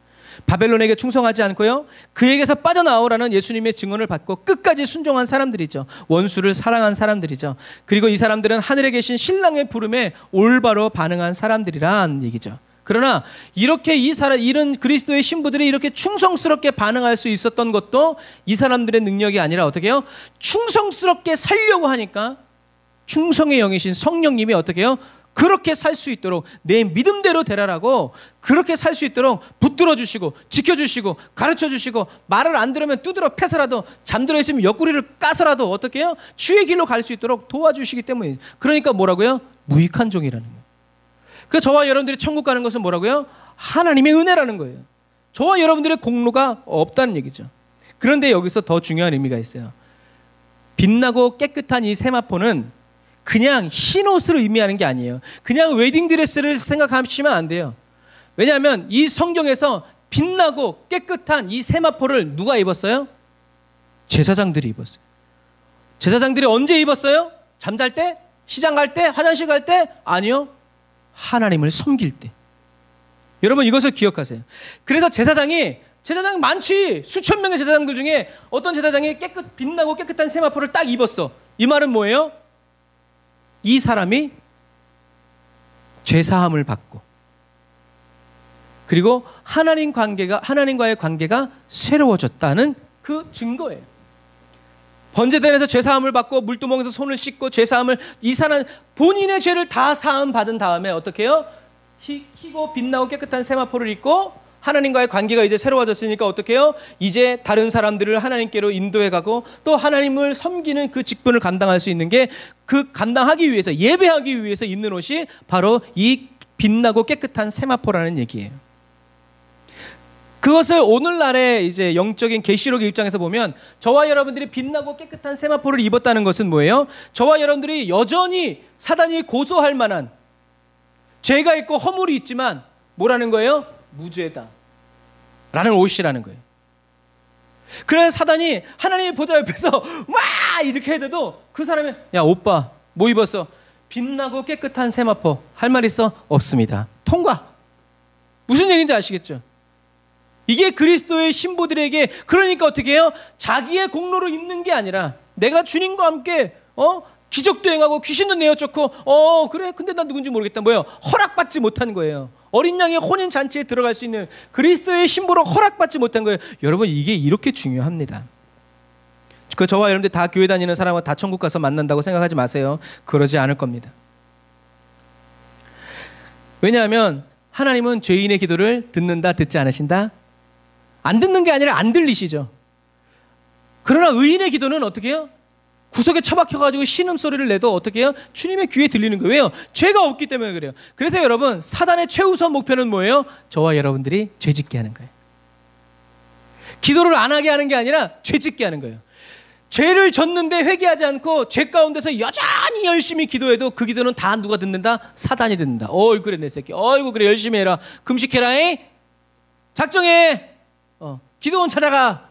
A: 바벨론에게 충성하지 않고요, 그에게서 빠져나오라는 예수님의 증언을 받고 끝까지 순종한 사람들이죠. 원수를 사랑한 사람들이죠. 그리고 이 사람들은 하늘에 계신 신랑의 부름에 올바로 반응한 사람들이란 얘기죠. 그러나 이렇게 이런 그리스도의 신부들이 이렇게 충성스럽게 반응할 수 있었던 것도 이 사람들의 능력이 아니라 어떻게 해요? 충성스럽게 살려고 하니까 충성의 영이신 성령님이 어떻게 해요? 그렇게 살 수 있도록 내 믿음대로 되라라고 그렇게 살 수 있도록 붙들어 주시고 지켜주시고 가르쳐 주시고, 말을 안 들으면 두드러 패서라도, 잠들어 있으면 옆구리를 까서라도 어떻게 해요? 주의 길로 갈 수 있도록 도와주시기 때문에. 그러니까 뭐라고요? 무익한 종이라는 거예요. 그 저와 여러분들이 천국 가는 것은 뭐라고요? 하나님의 은혜라는 거예요. 저와 여러분들의 공로가 없다는 얘기죠. 그런데 여기서 더 중요한 의미가 있어요. 빛나고 깨끗한 이 세마포는 그냥 흰 옷을 의미하는 게 아니에요. 그냥 웨딩드레스를 생각하시면 안 돼요. 왜냐하면 이 성경에서 빛나고 깨끗한 이 세마포를 누가 입었어요? 제사장들이 입었어요. 제사장들이 언제 입었어요? 잠잘 때? 시장 갈 때? 화장실 갈 때? 아니요. 하나님을 섬길 때. 여러분 이것을 기억하세요. 그래서 제사장이 많지. 수천 명의 제사장들 중에 어떤 제사장이 빛나고 깨끗한 세마포를 딱 입었어. 이 말은 뭐예요? 이 사람이 죄사함을 받고 그리고 하나님과의 관계가 새로워졌다는 그 증거예요. 번제단에서 죄사함을 받고 물두멍에서 손을 씻고 죄사함을 이 사람 본인의 죄를 다 사함 받은 다음에 어떻게 해요? 희고 빛나고 깨끗한 세마포를 입고 하나님과의 관계가 이제 새로워졌으니까 어떻게 해요? 이제 다른 사람들을 하나님께로 인도해 가고 또 하나님을 섬기는 그 직분을 감당할 수 있는 게 그 감당하기 위해서 예배하기 위해서 입는 옷이 바로 이 빛나고 깨끗한 세마포라는 얘기예요. 그것을 오늘날의 이제 영적인 계시록의 입장에서 보면 저와 여러분들이 빛나고 깨끗한 세마포를 입었다는 것은 뭐예요? 저와 여러분들이 여전히 사단이 고소할 만한 죄가 있고 허물이 있지만 뭐라는 거예요? 무죄다 라는 옷이라는 거예요. 그래서 사단이 하나님의 보좌 옆에서 와 이렇게 해도 그 사람이 야 오빠 뭐 입었어? 빛나고 깨끗한 세마포. 할 말 있어? 없습니다. 통과. 무슨 얘기인지 아시겠죠? 이게 그리스도의 신부들에게 그러니까 어떻게 해요? 자기의 공로로 입는 게 아니라 내가 주님과 함께 기적도 행하고 귀신도 내어쫓고 그래 근데 난 누군지 모르겠다. 뭐예요? 허락받지 못한 거예요. 어린 양의 혼인 잔치에 들어갈 수 있는 그리스도의 신부로 허락받지 못한 거예요. 여러분 이게 이렇게 중요합니다. 저와 여러분들 다 교회 다니는 사람은 다 천국 가서 만난다고 생각하지 마세요. 그러지 않을 겁니다. 왜냐하면 하나님은 죄인의 기도를 듣는다 듣지 않으신다? 안 듣는 게 아니라 안 들리시죠. 그러나 의인의 기도는 어떻게 해요? 구석에 처박혀가지고 신음소리를 내도 어떻게 해요? 주님의 귀에 들리는 거예요. 왜요? 죄가 없기 때문에 그래요. 그래서 여러분 사단의 최우선 목표는 뭐예요? 저와 여러분들이 죄짓게 하는 거예요. 기도를 안 하게 하는 게 아니라 죄짓게 하는 거예요. 죄를 졌는데 회개하지 않고 죄 가운데서 여전히 열심히 기도해도 그 기도는 다 누가 듣는다? 사단이 듣는다. 그래 내 새끼. 어이구 그래 열심히 해라. 금식해라. 작정해. 기도원 찾아가.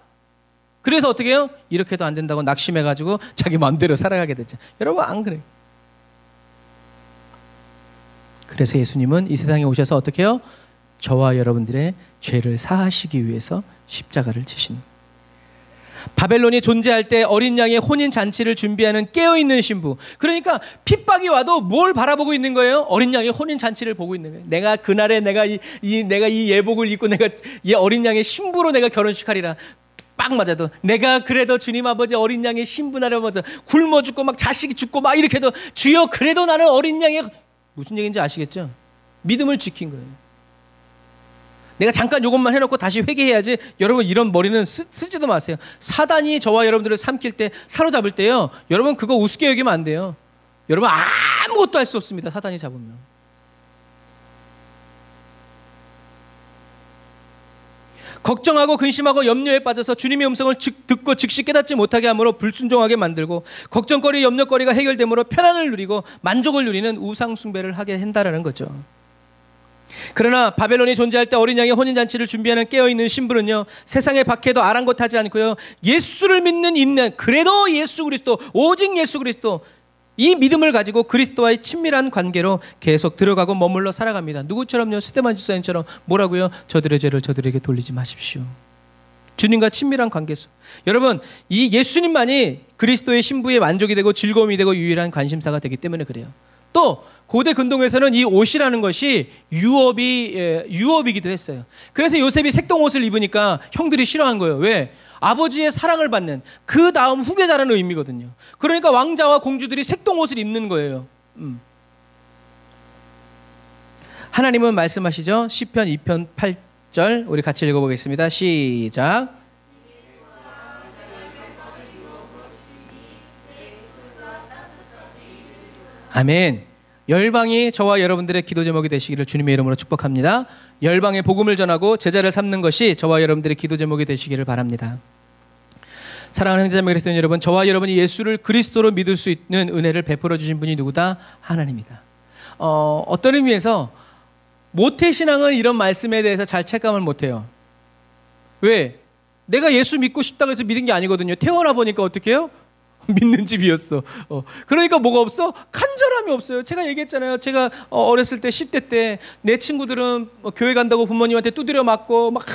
A: 그래서 어떻게 해요? 이렇게 해도 안 된다고 낙심해가지고 자기 마음대로 살아가게 되죠. 여러분 안 그래요. 그래서 예수님은 이 세상에 오셔서 어떻게 해요? 저와 여러분들의 죄를 사하시기 위해서 십자가를 지신 거예요. 바벨론이 존재할 때 어린 양의 혼인 잔치를 준비하는 깨어있는 신부. 그러니까 핍박이 와도 뭘 바라보고 있는 거예요? 어린 양의 혼인 잔치를 보고 있는 거예요. 내가 그날에 내가 이 예복을 입고 내가 이 어린 양의 신부로 내가 결혼식하리라. 빡 맞아도 내가 그래도 주님 아버지 어린 양의 신부 나려면서 굶어 죽고 막 자식이 죽고 막 이렇게 해도 주여 그래도 나는 어린 양의 무슨 얘기인지 아시겠죠? 믿음을 지킨 거예요. 내가 잠깐 이것만 해놓고 다시 회개해야지. 여러분 이런 머리는 쓰지도 마세요. 사단이 저와 여러분들을 삼킬 때 사로잡을 때요. 여러분 그거 우습게 여기면 안 돼요. 여러분 아무것도 할 수 없습니다. 사단이 잡으면. 걱정하고 근심하고 염려에 빠져서 주님의 음성을 듣고 즉시 깨닫지 못하게 함으로 불순종하게 만들고 걱정거리 염려거리가 해결되므로 편안을 누리고 만족을 누리는 우상 숭배를 하게 한다라는 거죠. 그러나 바벨론이 존재할 때 어린 양의 혼인잔치를 준비하는 깨어있는 신부는요 세상의 박해도 아랑곳하지 않고요 예수를 믿는 인내 그래도 예수 그리스도 오직 예수 그리스도 이 믿음을 가지고 그리스도와의 친밀한 관계로 계속 들어가고 머물러 살아갑니다. 누구처럼요? 스데반 집사님처럼 뭐라고요? 저들의 죄를 저들에게 돌리지 마십시오. 주님과 친밀한 관계에서 여러분 이 예수님만이 그리스도의 신부의 만족이 되고 즐거움이 되고 유일한 관심사가 되기 때문에 그래요. 또 고대 근동에서는 이 옷이라는 것이 유업이기도 했어요. 그래서 요셉이 색동옷을 입으니까 형들이 싫어한 거예요. 왜? 아버지의 사랑을 받는 그 다음 후계자라는 의미거든요. 그러니까 왕자와 공주들이 색동옷을 입는 거예요. 하나님은 말씀하시죠. 시편 2편 8절 우리 같이 읽어보겠습니다. 시작. 아멘. 열방이 저와 여러분들의 기도 제목이 되시기를 주님의 이름으로 축복합니다. 열방의 복음을 전하고 제자를 삼는 것이 저와 여러분들의 기도 제목이 되시기를 바랍니다. 사랑하는 형제자매 그리스도인 여러분, 저와 여러분이 예수를 그리스도로 믿을 수 있는 은혜를 베풀어 주신 분이 누구다? 하나님이다. 어떤 의미에서 모태신앙은 이런 말씀에 대해서 잘 체감을 못해요. 왜? 내가 예수 믿고 싶다고 해서 믿은 게 아니거든요. 태어나 보니까 어떻게 해요? 믿는 집이었어. 그러니까 뭐가 없어? 간절함이 없어요. 제가 얘기했잖아요. 제가 어렸을 때 10대 때 내 친구들은 교회 간다고 부모님한테 두드려 맞고 막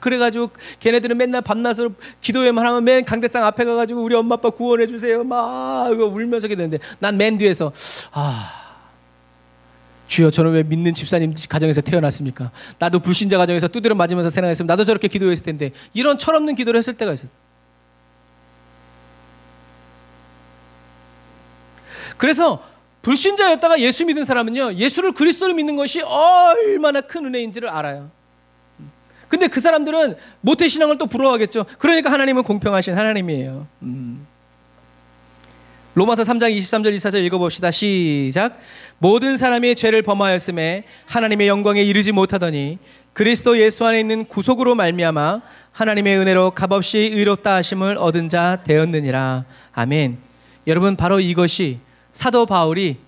A: 그래가지고 걔네들은 맨날 밤낮으로 기도회만 하면 맨 강대상 앞에 가가지고 우리 엄마 아빠 구원해 주세요 막 울면서 기도했는데 난 맨 뒤에서 주여 저는 왜 믿는 집사님 가정에서 태어났습니까? 나도 불신자 가정에서 두드려 맞으면서 생각했으면 나도 저렇게 기도했을 텐데, 이런 철없는 기도를 했을 때가 있어요. 그래서 불신자였다가 예수 믿은 사람은요, 예수를 그리스도로 믿는 것이 얼마나 큰 은혜인지를 알아요. 근데 그 사람들은 모태신앙을 또 부러워하겠죠. 그러니까 하나님은 공평하신 하나님이에요. 로마서 3장 23절 24절 읽어봅시다. 시작. 모든 사람이 죄를 범하였음에 하나님의 영광에 이르지 못하더니 그리스도 예수 안에 있는 구속으로 말미암아 하나님의 은혜로 값없이 의롭다 하심을 얻은 자 되었느니라. 아멘. 여러분, 바로 이것이 사도 바울이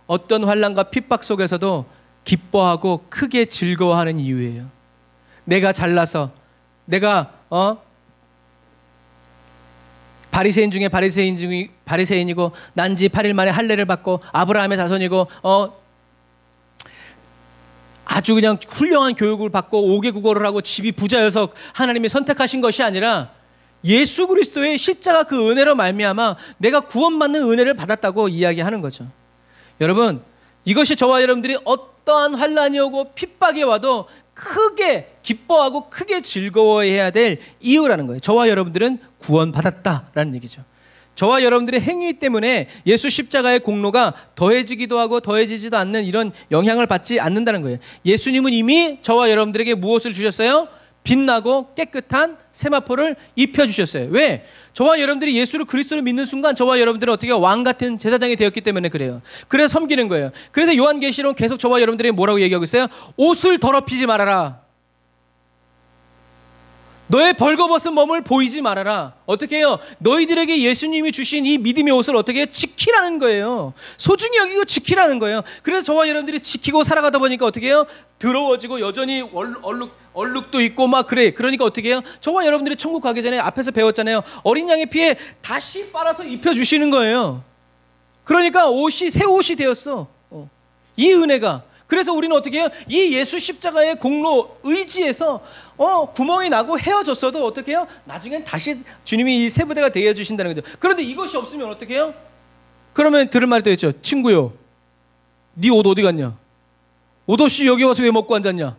A: 어떤 환난과 핍박 속에서도 기뻐하고 크게 즐거워하는 이유예요. 내가 잘나서, 내가 바리새인 중에 바리새인이고 난지 8일 만에 할례를 받고 아브라함의 자손이고 아주 그냥 훌륭한 교육을 받고 5개 국어를 하고 집이 부자여서 하나님이 선택하신 것이 아니라 예수 그리스도의 십자가 그 은혜로 말미암아 내가 구원받는 은혜를 받았다고 이야기하는 거죠. 여러분, 이것이 저와 여러분들이 어떠한 환난이 오고 핍박이 와도 크게 기뻐하고 크게 즐거워해야 될 이유라는 거예요. 저와 여러분들은 구원받았다라는 얘기죠. 저와 여러분들의 행위 때문에 예수 십자가의 공로가 더해지기도 하고 더해지지도 않는 이런 영향을 받지 않는다는 거예요. 예수님은 이미 저와 여러분들에게 무엇을 주셨어요? 빛나고 깨끗한 세마포를 입혀주셨어요. 왜? 저와 여러분들이 예수를 그리스도로 믿는 순간 저와 여러분들은 어떻게 왕 같은 제사장이 되었기 때문에 그래요. 그래서 섬기는 거예요. 그래서 요한계시록은 계속 저와 여러분들이 뭐라고 얘기하고 있어요? 옷을 더럽히지 말아라. 너의 벌거벗은 몸을 보이지 말아라. 어떻게 해요? 너희들에게 예수님이 주신 이 믿음의 옷을 어떻게 해요? 지키라는 거예요. 소중히 여기고 지키라는 거예요. 그래서 저와 여러분들이 지키고 살아가다 보니까 어떻게 해요? 더러워지고 여전히 얼룩도 있고 막 그래. 그러니까 어떻게 해요? 저와 여러분들이 천국 가기 전에 앞에서 배웠잖아요. 어린 양의 피에 다시 빨아서 입혀주시는 거예요. 그러니까 옷이 새 옷이 되었어. 이 은혜가. 그래서 우리는 어떻게 해요? 이 예수 십자가의 공로 의지에서 구멍이 나고 헤어졌어도 어떻게 해요? 나중엔 다시 주님이 이 새 부대가 되어 주신다는 거죠. 그런데 이것이 없으면 어떻게 해요? 그러면 들을 말이 되겠죠. 친구요, 네 옷 어디 갔냐? 옷 없이 여기 와서 왜 먹고 앉았냐?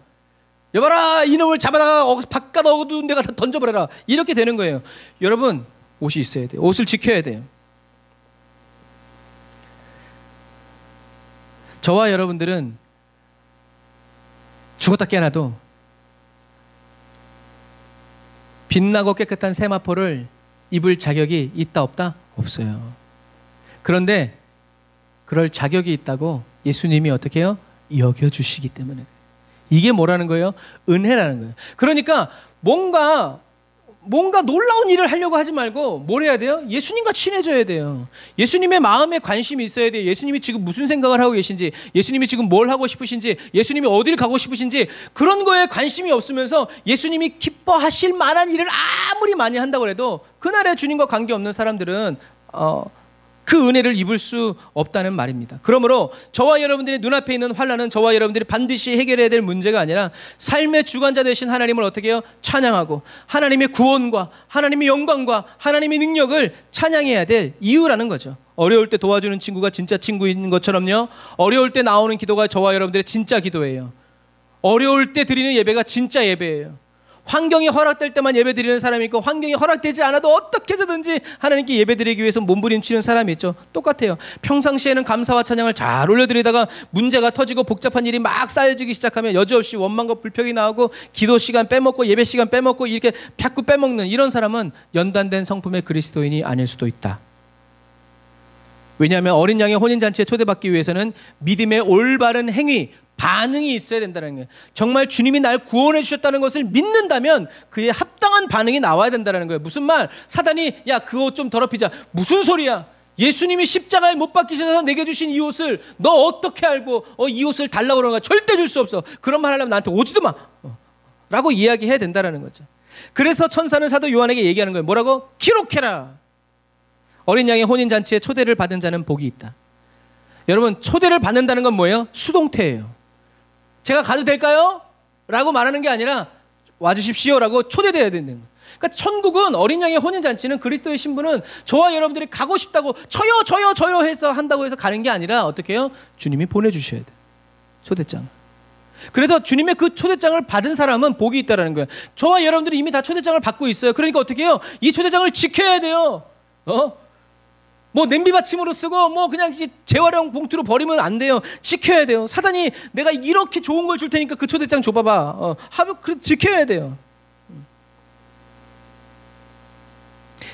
A: 여봐라, 이놈을 잡아다가 바깥 어두운 데가 다 던져버려라. 이렇게 되는 거예요. 여러분, 옷이 있어야 돼요. 옷을 지켜야 돼요. 저와 여러분들은 죽었다 깨어나도 빛나고 깨끗한 세마포를 입을 자격이 있다 없다? 없어요. 그런데 그럴 자격이 있다고 예수님이 어떻게 해요? 여겨주시기 때문에. 이게 뭐라는 거예요? 은혜라는 거예요. 그러니까 뭔가 놀라운 일을 하려고 하지 말고 뭘 해야 돼요? 예수님과 친해져야 돼요. 예수님의 마음에 관심이 있어야 돼요. 예수님이 지금 무슨 생각을 하고 계신지, 예수님이 지금 뭘 하고 싶으신지, 예수님이 어디를 가고 싶으신지, 그런 거에 관심이 없으면서 예수님이 기뻐하실 만한 일을 아무리 많이 한다고 해도 그날의 주님과 관계없는 사람들은 그 은혜를 입을 수 없다는 말입니다. 그러므로 저와 여러분들의 눈앞에 있는 환난은 저와 여러분들이 반드시 해결해야 될 문제가 아니라 삶의 주관자 되신 하나님을 어떻게 해요? 찬양하고 하나님의 구원과 하나님의 영광과 하나님의 능력을 찬양해야 될 이유라는 거죠. 어려울 때 도와주는 친구가 진짜 친구인 것처럼요, 어려울 때 나오는 기도가 저와 여러분들의 진짜 기도예요. 어려울 때 드리는 예배가 진짜 예배예요. 환경이 허락될 때만 예배 드리는 사람이 있고, 환경이 허락되지 않아도 어떻게 해서든지 하나님께 예배 드리기 위해서 몸부림치는 사람이 있죠. 똑같아요. 평상시에는 감사와 찬양을 잘 올려드리다가 문제가 터지고 복잡한 일이 막 쌓여지기 시작하면 여지없이 원망과 불평이 나오고 기도 시간 빼먹고 예배 시간 빼먹고 이렇게 자꾸 빼먹는 이런 사람은 연단된 성품의 그리스도인이 아닐 수도 있다. 왜냐하면 어린 양의 혼인잔치에 초대받기 위해서는 믿음의 올바른 행위, 반응이 있어야 된다는 거예요. 정말 주님이 날 구원해 주셨다는 것을 믿는다면 그에 합당한 뚜렷한 반응이 나와야 된다는 거예요. 무슨 말? 사단이 야 그 옷 좀 더럽히자. 무슨 소리야? 예수님이 십자가에 못 박히셔서 내게 주신 이 옷을 너 어떻게 알고 이 옷을 달라고 그러는 거야? 절대 줄 수 없어. 그런 말 하려면 나한테 오지도 마. 라고 이야기해야 된다는 거죠. 그래서 천사는 사도 요한에게 얘기하는 거예요. 뭐라고? 기록해라. 어린 양의 혼인잔치에 초대를 받은 자는 복이 있다. 여러분, 초대를 받는다는 건 뭐예요? 수동태예요. 제가 가도 될까요? 라고 말하는 게 아니라 와주십시오 라고 초대돼야 된다는 거예요. 그러니까 천국은, 어린 양의 혼인잔치는, 그리스도의 신부는 저와 여러분들이 가고 싶다고 저요 해서 한다고 해서 가는 게 아니라 어떻게 해요? 주님이 보내주셔야 돼요. 초대장. 그래서 주님의 그 초대장을 받은 사람은 복이 있다는 거예요. 저와 여러분들이 이미 다 초대장을 받고 있어요. 그러니까 어떻게 해요? 이 초대장을 지켜야 돼요. 뭐 냄비 받침으로 쓰고 뭐 그냥 재활용 봉투로 버리면 안 돼요. 지켜야 돼요. 사단이 내가 이렇게 좋은 걸 줄 테니까 그 초대장 줘봐봐. 하면 지켜야 돼요.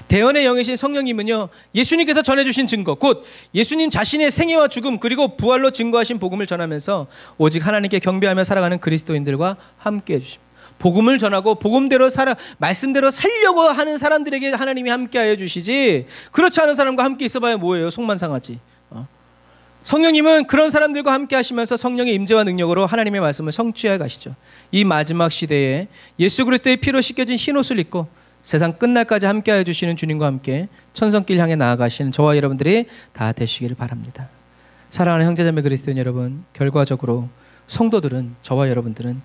A: 대언의 영이신 성령님은요, 예수님께서 전해주신 증거, 곧 예수님 자신의 생애와 죽음 그리고 부활로 증거하신 복음을 전하면서 오직 하나님께 경배하며 살아가는 그리스도인들과 함께 해주십니다. 복음을 전하고 복음대로 말씀대로 살려고 하는 사람들에게 하나님이 함께하여 주시지, 그렇지 않은 사람과 함께 있어봐야 뭐예요? 속만 상하지. 성령님은 그런 사람들과 함께 하시면서 성령의 임재와 능력으로 하나님의 말씀을 성취해 가시죠. 이 마지막 시대에 예수 그리스도의 피로 씻겨진 흰옷을 입고 세상 끝날까지 함께하여 주시는 주님과 함께 천성길 향해 나아가시는 저와 여러분들이 다 되시기를 바랍니다. 사랑하는 형제자매 그리스도인 여러분, 결과적으로 성도들은, 저와 여러분들은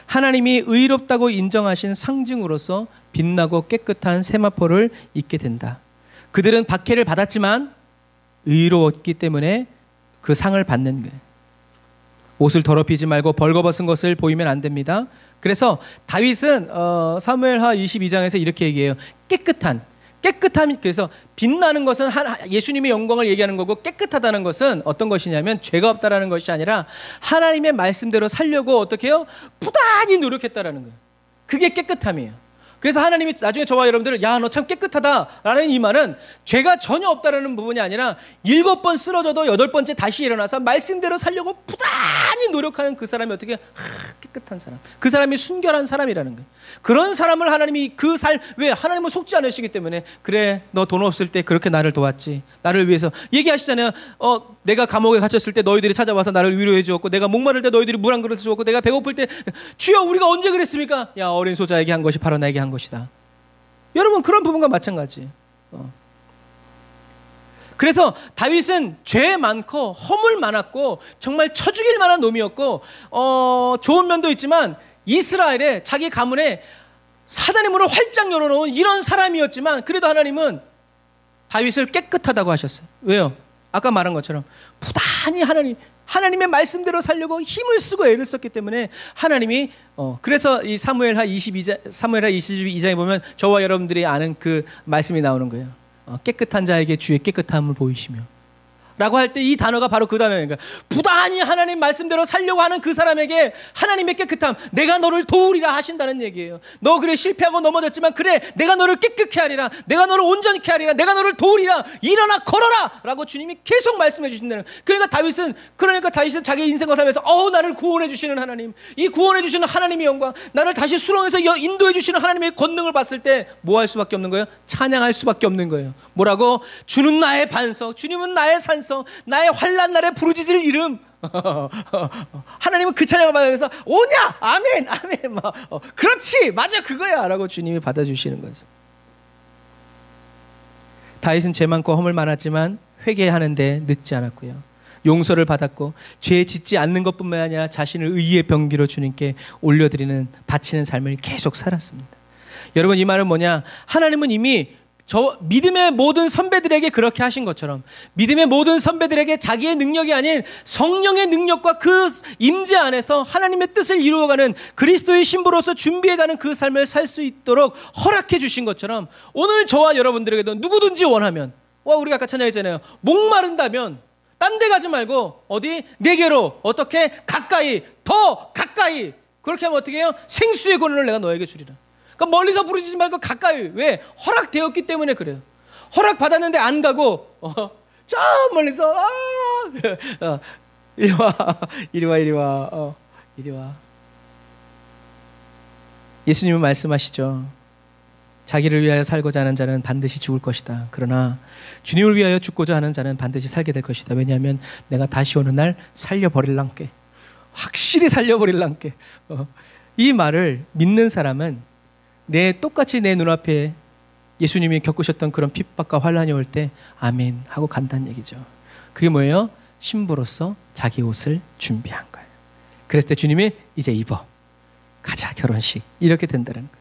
A: 하나님이 의롭다고 인정하신 상징으로서 빛나고 깨끗한 세마포를 입게 된다. 그들은 박해를 받았지만 의로웠기 때문에 그 상을 받는 거예요. 옷을 더럽히지 말고 벌거벗은 것을 보이면 안 됩니다. 그래서 다윗은 사무엘하 22장에서 이렇게 얘기해요. 깨끗함. 그래서 빛나는 것은 예수님의 영광을 얘기하는 거고, 깨끗하다는 것은 어떤 것이냐면 죄가 없다라는 것이 아니라 하나님의 말씀대로 살려고 어떻게 해요? 부단히 노력했다라는 거예요. 그게 깨끗함이에요. 그래서 하나님이 나중에 저와 여러분들을 야, 너 참 깨끗하다라는 이 말은 죄가 전혀 없다라는 부분이 아니라 7번 쓰러져도 8번째 다시 일어나서 말씀대로 살려고 부단히 노력하는 그 사람이 어떻게 깨끗한 사람, 그 사람이 순결한 사람이라는 거예요. 그런 사람을 하나님이 왜 하나님은 속지 않으시기 때문에, 그래 너 돈 없을 때 그렇게 나를 도왔지, 나를 위해서 얘기하시잖아요. 내가 감옥에 갇혔을 때 너희들이 찾아와서 나를 위로해 주었고, 내가 목마를 때 너희들이 물 한 그릇 주었고, 내가 배고플 때 주여 우리가 언제 그랬습니까? 야, 어린 소자에게 한 것이 바로 나에게 한 것이다. 여러분, 그런 부분과 마찬가지. 그래서 다윗은 죄 많고 허물 많았고 정말 쳐 죽일 만한 놈이었고, 좋은 면도 있지만 이스라엘에 자기 가문에 사단의 문을 활짝 열어놓은 이런 사람이었지만, 그래도 하나님은 다윗을 깨끗하다고 하셨어요. 왜요? 아까 말한 것처럼 부단히 하나님의 말씀대로 살려고 힘을 쓰고 애를 썼기 때문에 하나님이 그래서 이 사무엘하 22장에 보면 저와 여러분들이 아는 그 말씀이 나오는 거예요. 깨끗한 자에게 주의 깨끗함을 보이시며 라고 할 때 이 단어가 바로 그 단어예요. 그러니까 부단히 하나님 말씀대로 살려고 하는 그 사람에게 하나님의 깨끗함, 내가 너를 도우리라 하신다는 얘기예요. 너 그래 실패하고 넘어졌지만 그래 내가 너를 깨끗게 하리라, 내가 너를 온전케 하리라, 내가 너를 도우리라, 일어나 걸어라 라고 주님이 계속 말씀해 주신다는 거예요. 그러니까 다윗은 자기 인생과 삶에서 나를 구원해 주시는 하나님, 이 구원해 주시는 하나님의 영광, 나를 다시 수렁에서 인도해 주시는 하나님의 권능을 봤을 때 뭐 할 수밖에 없는 거예요? 찬양할 수밖에 없는 거예요. 뭐라고? 주는 나의 반석, 주님은 나의 산성, 나의 환난 날에 부르짖을 이름. 하나님은 그 찬양을 받으면서 오냐, 아멘, 아멘, 그렇지, 맞아, 그거야 라고 주님이 받아주시는 거죠. 다윗은 죄 많고 허물 많았지만 회개하는데 늦지 않았고요, 용서를 받았고 죄 짓지 않는 것뿐만 아니라 자신을 의의 병기로 주님께 올려드리는, 바치는 삶을 계속 살았습니다. 여러분, 이 말은 뭐냐? 하나님은 이미 믿음의 모든 선배들에게 그렇게 하신 것처럼, 믿음의 모든 선배들에게 자기의 능력이 아닌 성령의 능력과 그 임재 안에서 하나님의 뜻을 이루어가는 그리스도의 신부로서 준비해가는 그 삶을 살 수 있도록 허락해 주신 것처럼, 오늘 저와 여러분들에게도 누구든지 원하면, 우리가 아까 찬양했잖아요. 목마른다면 딴 데 가지 말고 어디? 내게로. 어떻게? 가까이, 더 가까이. 그렇게 하면 어떻게 해요? 생수의 권한을 내가 너에게 주리라. 그러니까 멀리서 부르짖지 말고 가까이. 왜? 허락되었기 때문에 그래요. 허락받았는데 안 가고 저 멀리서 이리 와. 예수님은 말씀하시죠. 자기를 위하여 살고자 하는 자는 반드시 죽을 것이다. 그러나 주님을 위하여 죽고자 하는 자는 반드시 살게 될 것이다. 왜냐하면 내가 다시 오는 날 살려버릴란께, 확실히 살려버릴란께. 이 말을 믿는 사람은 똑같이 내 눈앞에 예수님이 겪으셨던 그런 핍박과 환란이 올 때 아멘 하고 간다는 얘기죠. 그게 뭐예요? 신부로서 자기 옷을 준비한 거예요. 그랬을 때 주님이 이제 입어, 가자 결혼식, 이렇게 된다는 거예요.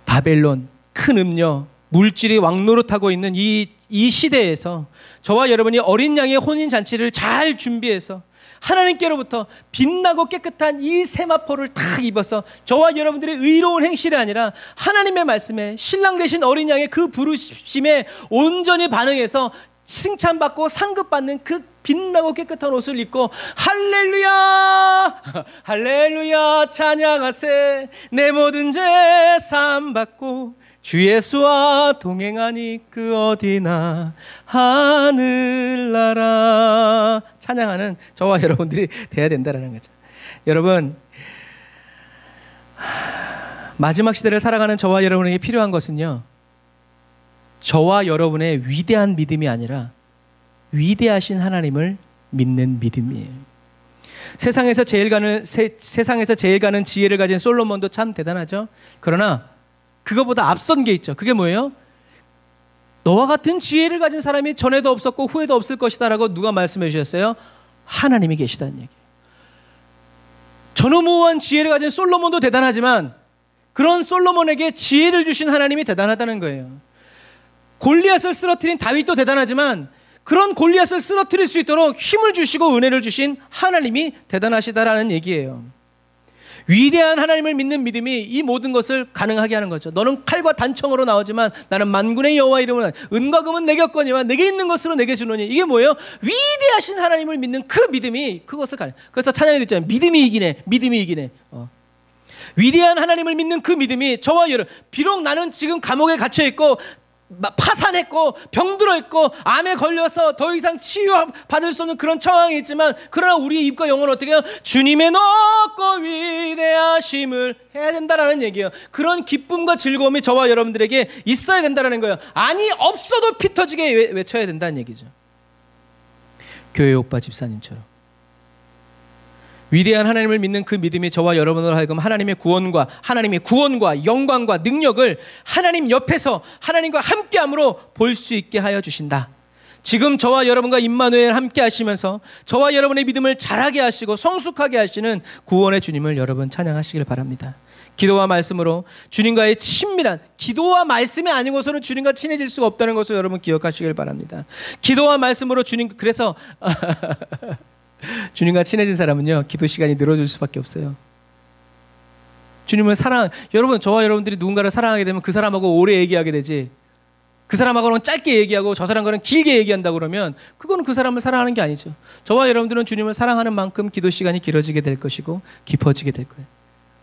A: 바벨론, 큰 음녀, 물질이 왕노릇하고 있는 이 시대에서 저와 여러분이 어린 양의 혼인잔치를 잘 준비해서 하나님께로부터 빛나고 깨끗한 이 세마포를 딱 입어서 저와 여러분들의 의로운 행실이 아니라 하나님의 말씀에 신랑 되신 어린 양의 그 부르심에 온전히 반응해서 칭찬받고 상급받는 그 빛나고 깨끗한 옷을 입고 할렐루야 할렐루야 찬양하세, 내 모든 죄 사함받고 주 예수와 동행하니 그 어디나 하늘나라 찬양하는 저와 여러분들이 돼야 된다는 거죠. 여러분, 마지막 시대를 살아가는 저와 여러분에게 필요한 것은요, 저와 여러분의 위대한 믿음이 아니라 위대하신 하나님을 믿는 믿음이에요. 세상에서 제일 가는 지혜를 가진 솔로몬도 참 대단하죠. 그러나 그거보다 앞선 게 있죠. 그게 뭐예요? 너와 같은 지혜를 가진 사람이 전에도 없었고 후에도 없을 것이다 라고 누가 말씀해 주셨어요? 하나님이 계시다는 얘기예요. 전무후무한 지혜를 가진 솔로몬도 대단하지만 그런 솔로몬에게 지혜를 주신 하나님이 대단하다는 거예요. 골리앗을 쓰러뜨린 다윗도 대단하지만 그런 골리앗을 쓰러뜨릴 수 있도록 힘을 주시고 은혜를 주신 하나님이 대단하시다라는 얘기예요. 위대한 하나님을 믿는 믿음이 이 모든 것을 가능하게 하는 거죠. 너는 칼과 단청으로 나오지만 나는 만군의 여호와 이름으로 은과 금은 내게 없거니와 내게 있는 것으로 내게 주노니. 이게 뭐예요? 위대하신 하나님을 믿는 그 믿음이 그것을 가능. 그래서 찬양이 됐잖아요. 믿음이 이기네. 믿음이 이기네. 위대한 하나님을 믿는 그 믿음이 저와 여러분, 비록 나는 지금 감옥에 갇혀 있고 파산했고 병들어 있고 암에 걸려서 더 이상 치유받을 수 없는 그런 상황이 있지만, 그러나 우리의 입과 영혼은 어떻게 해요? 주님의 높고 위대하심을 해야 된다라는 얘기예요. 그런 기쁨과 즐거움이 저와 여러분들에게 있어야 된다라는 거예요. 아니 없어도 피 터지게 외쳐야 된다는 얘기죠. 교회 오빠 집사님처럼 위대한 하나님을 믿는 그 믿음이 저와 여러분으로 하여금 하나님의 구원과 영광과 능력을 하나님 옆에서 하나님과 함께함으로 볼 수 있게 하여 주신다. 지금 저와 여러분과 임마누엘 함께 하시면서 저와 여러분의 믿음을 자라게 하시고 성숙하게 하시는 구원의 주님을 여러분 찬양하시길 바랍니다. 기도와 말씀으로 주님과의 친밀한, 기도와 말씀이 아니고서는 주님과 친해질 수가 없다는 것을 여러분 기억하시길 바랍니다. 기도와 말씀으로 그래서 주님과 친해진 사람은요, 기도 시간이 늘어질 수밖에 없어요. 주님을 여러분, 저와 여러분들이 누군가를 사랑하게 되면 그 사람하고 오래 얘기하게 되지, 그 사람하고는 짧게 얘기하고 저 사람과는 길게 얘기한다고 그러면 그거는 그 사람을 사랑하는 게 아니죠. 저와 여러분들은 주님을 사랑하는 만큼 기도 시간이 길어지게 될 것이고 깊어지게 될 거예요.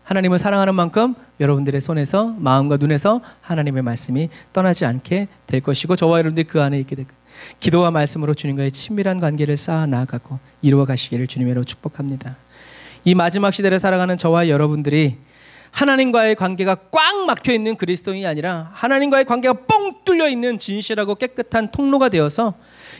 A: 하나님을 사랑하는 만큼 여러분들의 손에서, 마음과 눈에서 하나님의 말씀이 떠나지 않게 될 것이고 저와 여러분들이 그 안에 있게 될 거예요. 기도와 말씀으로 주님과의 친밀한 관계를 쌓아 나아가고 이루어 가시기를 주님으로 축복합니다. 이 마지막 시대를 살아가는 저와 여러분들이 하나님과의 관계가 꽉 막혀 있는 그리스도인이 아니라 하나님과의 관계가 뻥 뚫려 있는 진실하고 깨끗한 통로가 되어서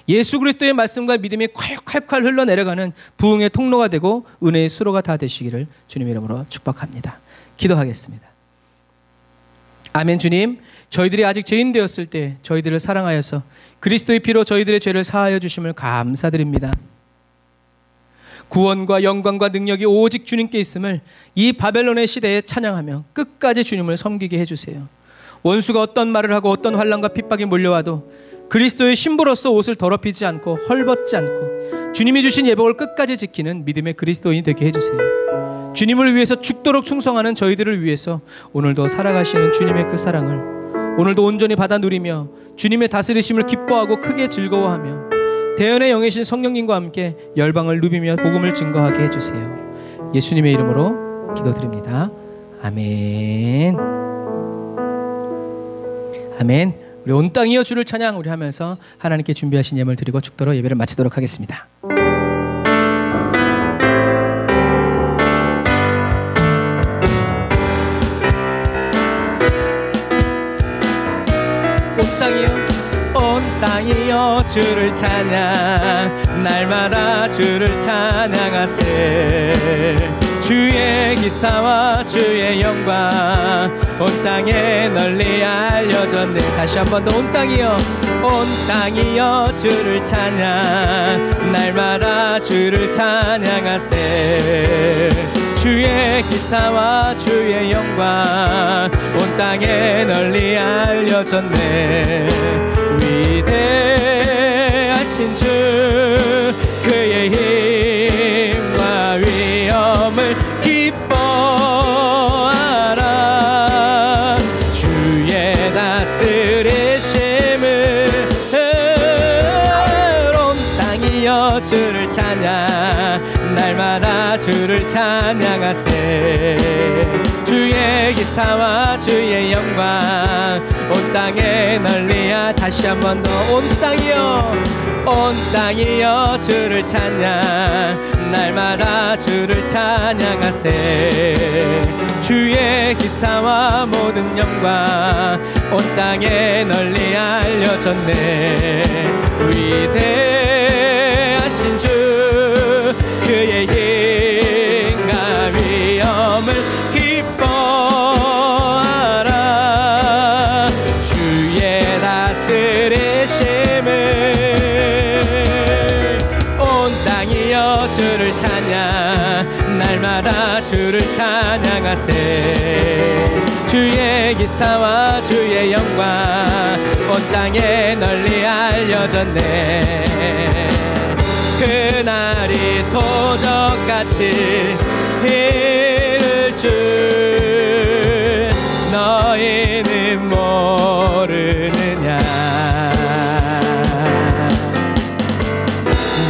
A: 예수 그리스도의 말씀과 믿음이 콸콸콸 흘러내려가는 부흥의 통로가 되고 은혜의 수로가 다 되시기를 주님의 이름으로 축복합니다. 기도하겠습니다. 아멘. 주님, 저희들이 아직 죄인 되었을 때 저희들을 사랑하여서 그리스도의 피로 저희들의 죄를 사하여 주심을 감사드립니다. 구원과 영광과 능력이 오직 주님께 있음을 이 바벨론의 시대에 찬양하며 끝까지 주님을 섬기게 해주세요. 원수가 어떤 말을 하고 어떤 환난과 핍박이 몰려와도 그리스도의 신부로서 옷을 더럽히지 않고 헐벗지 않고 주님이 주신 예복을 끝까지 지키는 믿음의 그리스도인이 되게 해주세요. 주님을 위해서 죽도록 충성하는 저희들을 위해서 오늘도 살아가시는 주님의 그 사랑을 오늘도 온전히 받아 누리며 주님의 다스리심을 기뻐하고 크게 즐거워하며 대언의 영이신 성령님과 함께 열방을 누비며 복음을 증거하게 해주세요. 예수님의 이름으로 기도드립니다. 아멘. 아멘. 우리 온 땅이여 주를 찬양 우리 하면서 하나님께 준비하신 예물 드리고 축도로 예배를 마치도록 하겠습니다. 땅이여 주를 찬양 날마다 주를 찬양하세 주의 기사와 주의 영광 온 땅에 널리 알려졌네 다시 한 번 더 온 땅이여 주를 찬양 날마다 주를 찬양하세 주의 기사와 주의 영광 온 땅에 널리 알려졌네 위대하신 주 그의 힘과 위엄을 기뻐하라 주의 다스리심을 온 땅이여 주를 찬양 날마다 주를 찬양하세 주의 기사와 주의 영광 온 땅에 널리야 다시 한 번 더 온 땅이여 주를 찬양 날마다 주를 찬양하세 주의 기사와 모든 영광 온 땅에 널리 알려졌네 위대하신 주 그의 힘과 위엄을 기뻐하라 주의 다스리심을 온 땅이여 주를 찬양 날마다 주를 찬양하세 주의 기사와 주의 영광 온 땅에 널리 알려졌네 그날이 도적같이 이를 줄 너희는 모르느냐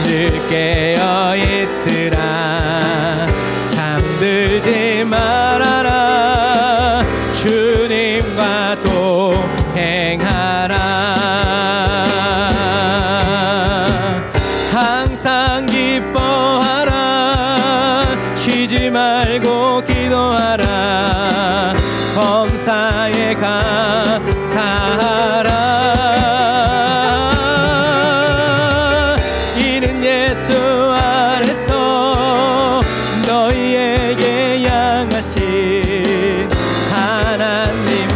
A: 늘 깨어 있으라 잠들지 말아라 주님과 동행하라 항상 기뻐하라 쉬지 말고 기도하라 범사에 감사하라 이는 예수 안에서 너희에게 향하신 하나님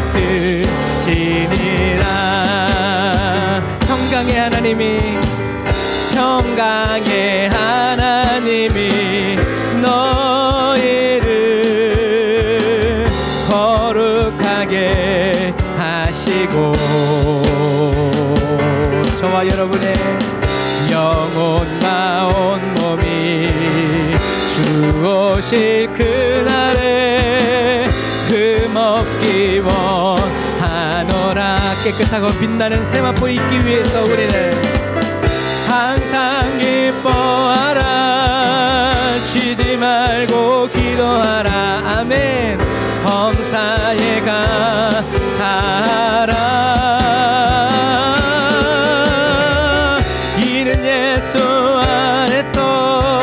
A: 뜻이니라 평강의 하나님이 너희를 거룩하게 하시고 저와 여러분의 영혼과 온몸이 주 오실 그날에 흠없기 원하노라 깨끗하고 빛나는 세마포 있기 위해서 우리는 항상 기뻐하라 쉬지 말고 기도하라 아멘 범사에 감사하라 이는 예수 안에서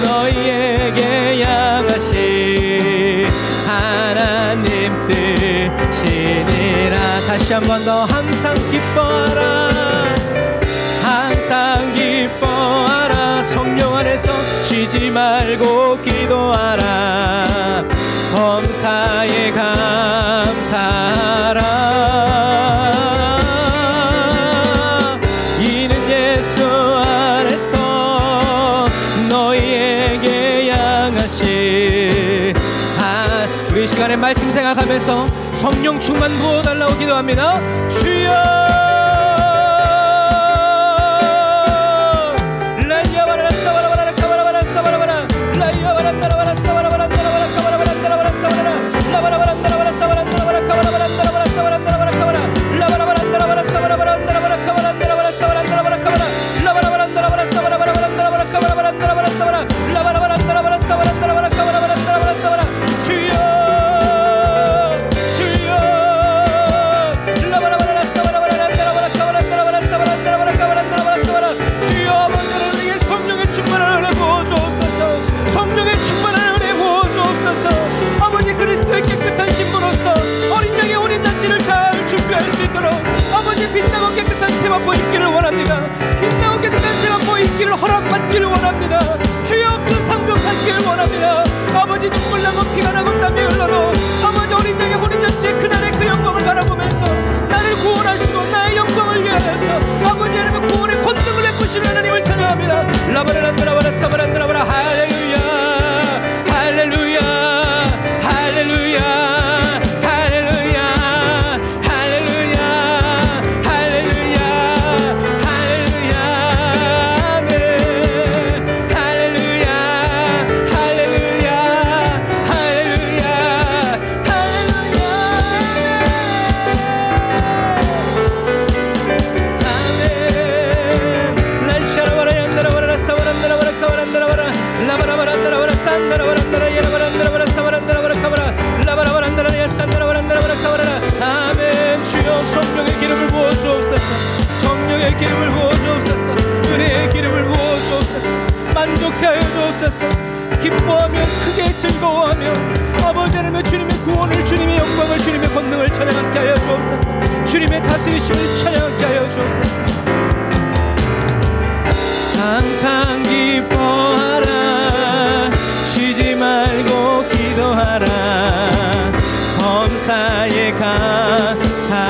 A: 너희에게 향하신 하나님 뜻이니라 다시 한 번 더 항상 기뻐하라 항상 기뻐하라 성령 안에서 쉬지 말고 기도하라 범사에 감사하라 이는 예수 안에서 너희에게 향하신 우리 시간에 말씀 생각하면서 성령 충만 부어달라고 기도합니다 주여 주옵소서. 기뻐하며 크게 즐거워하며 아버지 하나님의 주님의 구원을, 주님의 영광을, 주님의 권능을 찬양하게 하여 주옵소서. 주님의 다스리심을 찬양하게 하여 주옵소서. 항상 기뻐하라, 쉬지 말고 기도하라, 범사에 감사하라.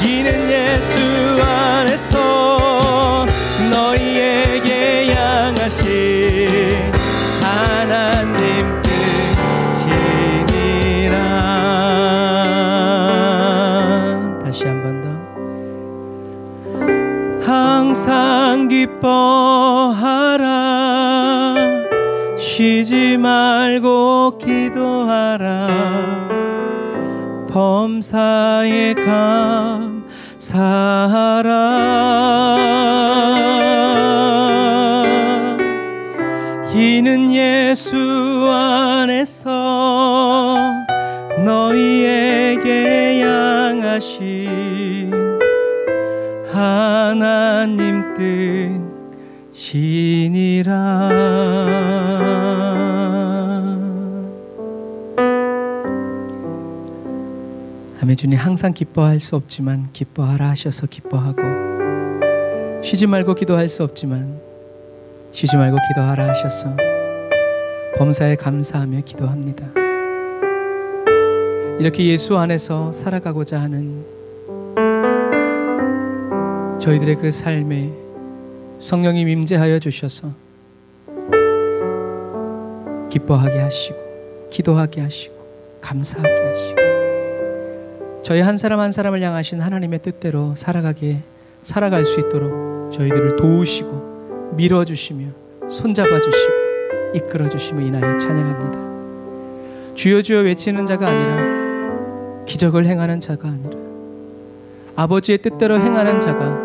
A: 이는 예수 안에서 너희에게 향하신 하나님 뜻이니라. 다시 한 번 더. 항상 기뻐하라, 쉬지 말고 기도하라, 범사에 감사하라. 이는 예수 안에서 너희에게 향하신 하나님 뜻이니라. 아멘. 주님, 항상 기뻐할 수 없지만 기뻐하라 하셔서 기뻐하고, 쉬지 말고 기도할 수 없지만 쉬지 말고 기도하라 하셔서 범사에 감사하며 기도합니다. 이렇게 예수 안에서 살아가고자 하는 저희들의 그 삶에 성령님 임재하여 주셔서 기뻐하게 하시고, 기도하게 하시고, 감사하게 하시고, 저희 한 사람 한 사람을 향하신 하나님의 뜻대로 살아갈 수 있도록 저희들을 도우시고 밀어주시며 손잡아주시고 이끌어주심을 인하여 찬양합니다. 주여 주여 외치는 자가 아니라 기적을 행하는 자가 아니라 아버지의 뜻대로 행하는 자가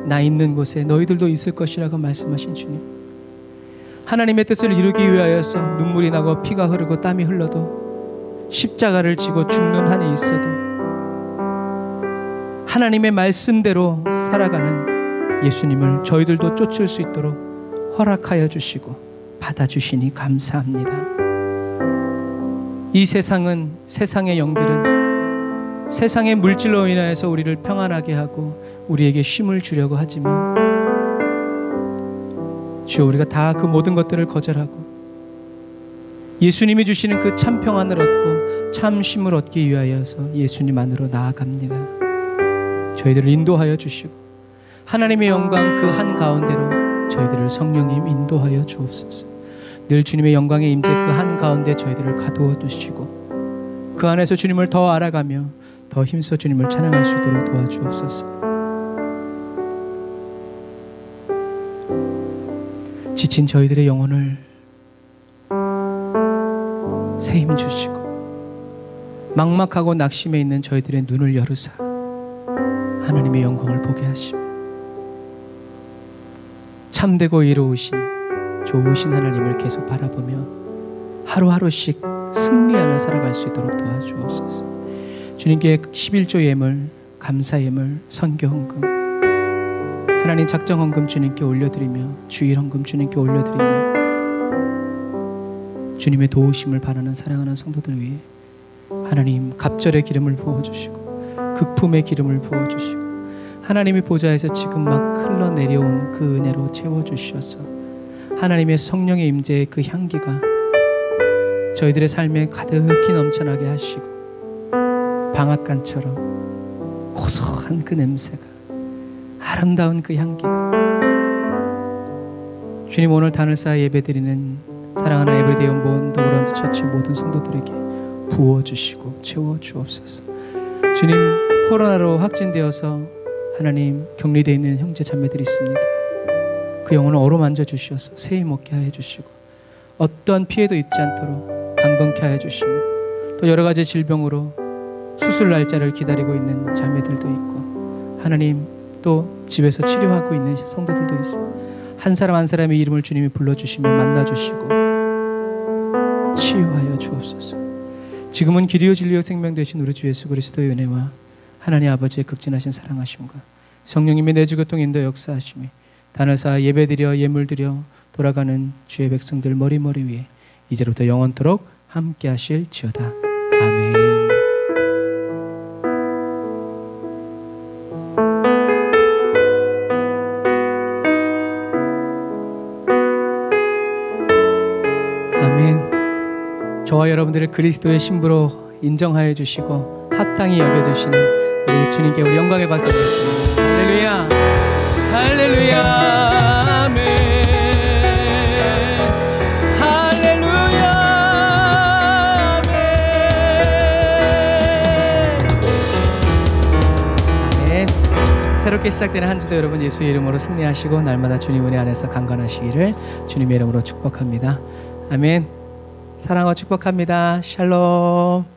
A: 나 있는 곳에 너희들도 있을 것이라고 말씀하신 주님, 하나님의 뜻을 이루기 위하여서 눈물이 나고 피가 흐르고 땀이 흘러도 십자가를 지고 죽는 한이 있어도 하나님의 말씀대로 살아가는 예수님을 저희들도 쫓을 수 있도록 허락하여 주시고 받아주시니 감사합니다. 이 세상은, 세상의 영들은 세상의 물질로 인하여서 우리를 평안하게 하고 우리에게 쉼을 주려고 하지만 주여, 우리가 다 그 모든 것들을 거절하고 예수님이 주시는 그 참 평안을 얻고 참 쉼을 얻기 위하여서 예수님 안으로 나아갑니다. 저희들을 인도하여 주시고 하나님의 영광 그 한가운데로 저희들을 성령님 인도하여 주옵소서. 늘 주님의 영광의 임재 그 한가운데 저희들을 가두어 두시고 그 안에서 주님을 더 알아가며 더 힘써 주님을 찬양할 수 있도록 도와주옵소서. 지친 저희들의 영혼을 새 힘 주시고 막막하고 낙심해 있는 저희들의 눈을 열으사 하나님의 영광을 보게 하시고 참되고 이로우신 좋으신 하나님을 계속 바라보며 하루하루씩 승리하며 살아갈 수 있도록 도와주옵소서. 주님께 11조 예물, 감사 예물, 선교 헌금, 하나님 작정 헌금 주님께 올려드리며 주일 헌금 주님께 올려드리며 주님의 도우심을 바라는 사랑하는 성도들 위해 하나님 갑절의 기름을 부어주시고 극품의 기름을 부어주시고 하나님의 보좌에서 지금 막 흘러내려온 그 은혜로 채워주셔서 하나님의 성령의 임재의 그 향기가 저희들의 삶에 가득히 넘쳐나게 하시고 방앗간처럼 고소한 그 냄새가, 아름다운 그 향기가 주님, 오늘 단을 쌓아 예배드리는 사랑하는 에브리데이 온본 더그라운드 처치 모든 성도들에게 부어주시고 채워주옵소서. 주님, 코로나로 확진되어서 하나님 격리되어 있는 형제 자매들이 있습니다. 그 영혼을 어루만져 주셔서 새 힘 얻게 하여 주시고 어떠한 피해도 입지 않도록 강건케 하여 주시며 또 여러 가지 질병으로 수술 날짜를 기다리고 있는 자매들도 있고 하나님 또 집에서 치료하고 있는 성도들도 있어요. 한 사람 한 사람의 이름을 주님이 불러주시며 만나주시고 치유하여 주옵소서. 지금은 길이요 진리요 생명 되신 우리 주 예수 그리스도의 은혜와 하나님 아버지의 극진하신 사랑하심과 성령님의 내주교통 인도 역사하심이 단을 쌓아 예배드려 예물드려 돌아가는 주의 백성들 머리머리 위에 이제부터 영원토록 함께 하실지어다. 아멘. 아멘. 저와 여러분들을 그리스도의 신부로 인정하여 주시고 합당히 여겨주시는 우리 주님께 우리 영광의 박수 드리겠습니다. 할렐루야, 할렐루야, 아멘. 할렐루야, 아멘. 아멘. 새롭게 시작되는 한 주도 여러분 예수의 이름으로 승리하시고 날마다 주님 은혜 안에서 강건하시기를 주님의 이름으로 축복합니다. 아멘. 사랑하고 축복합니다. 샬롬.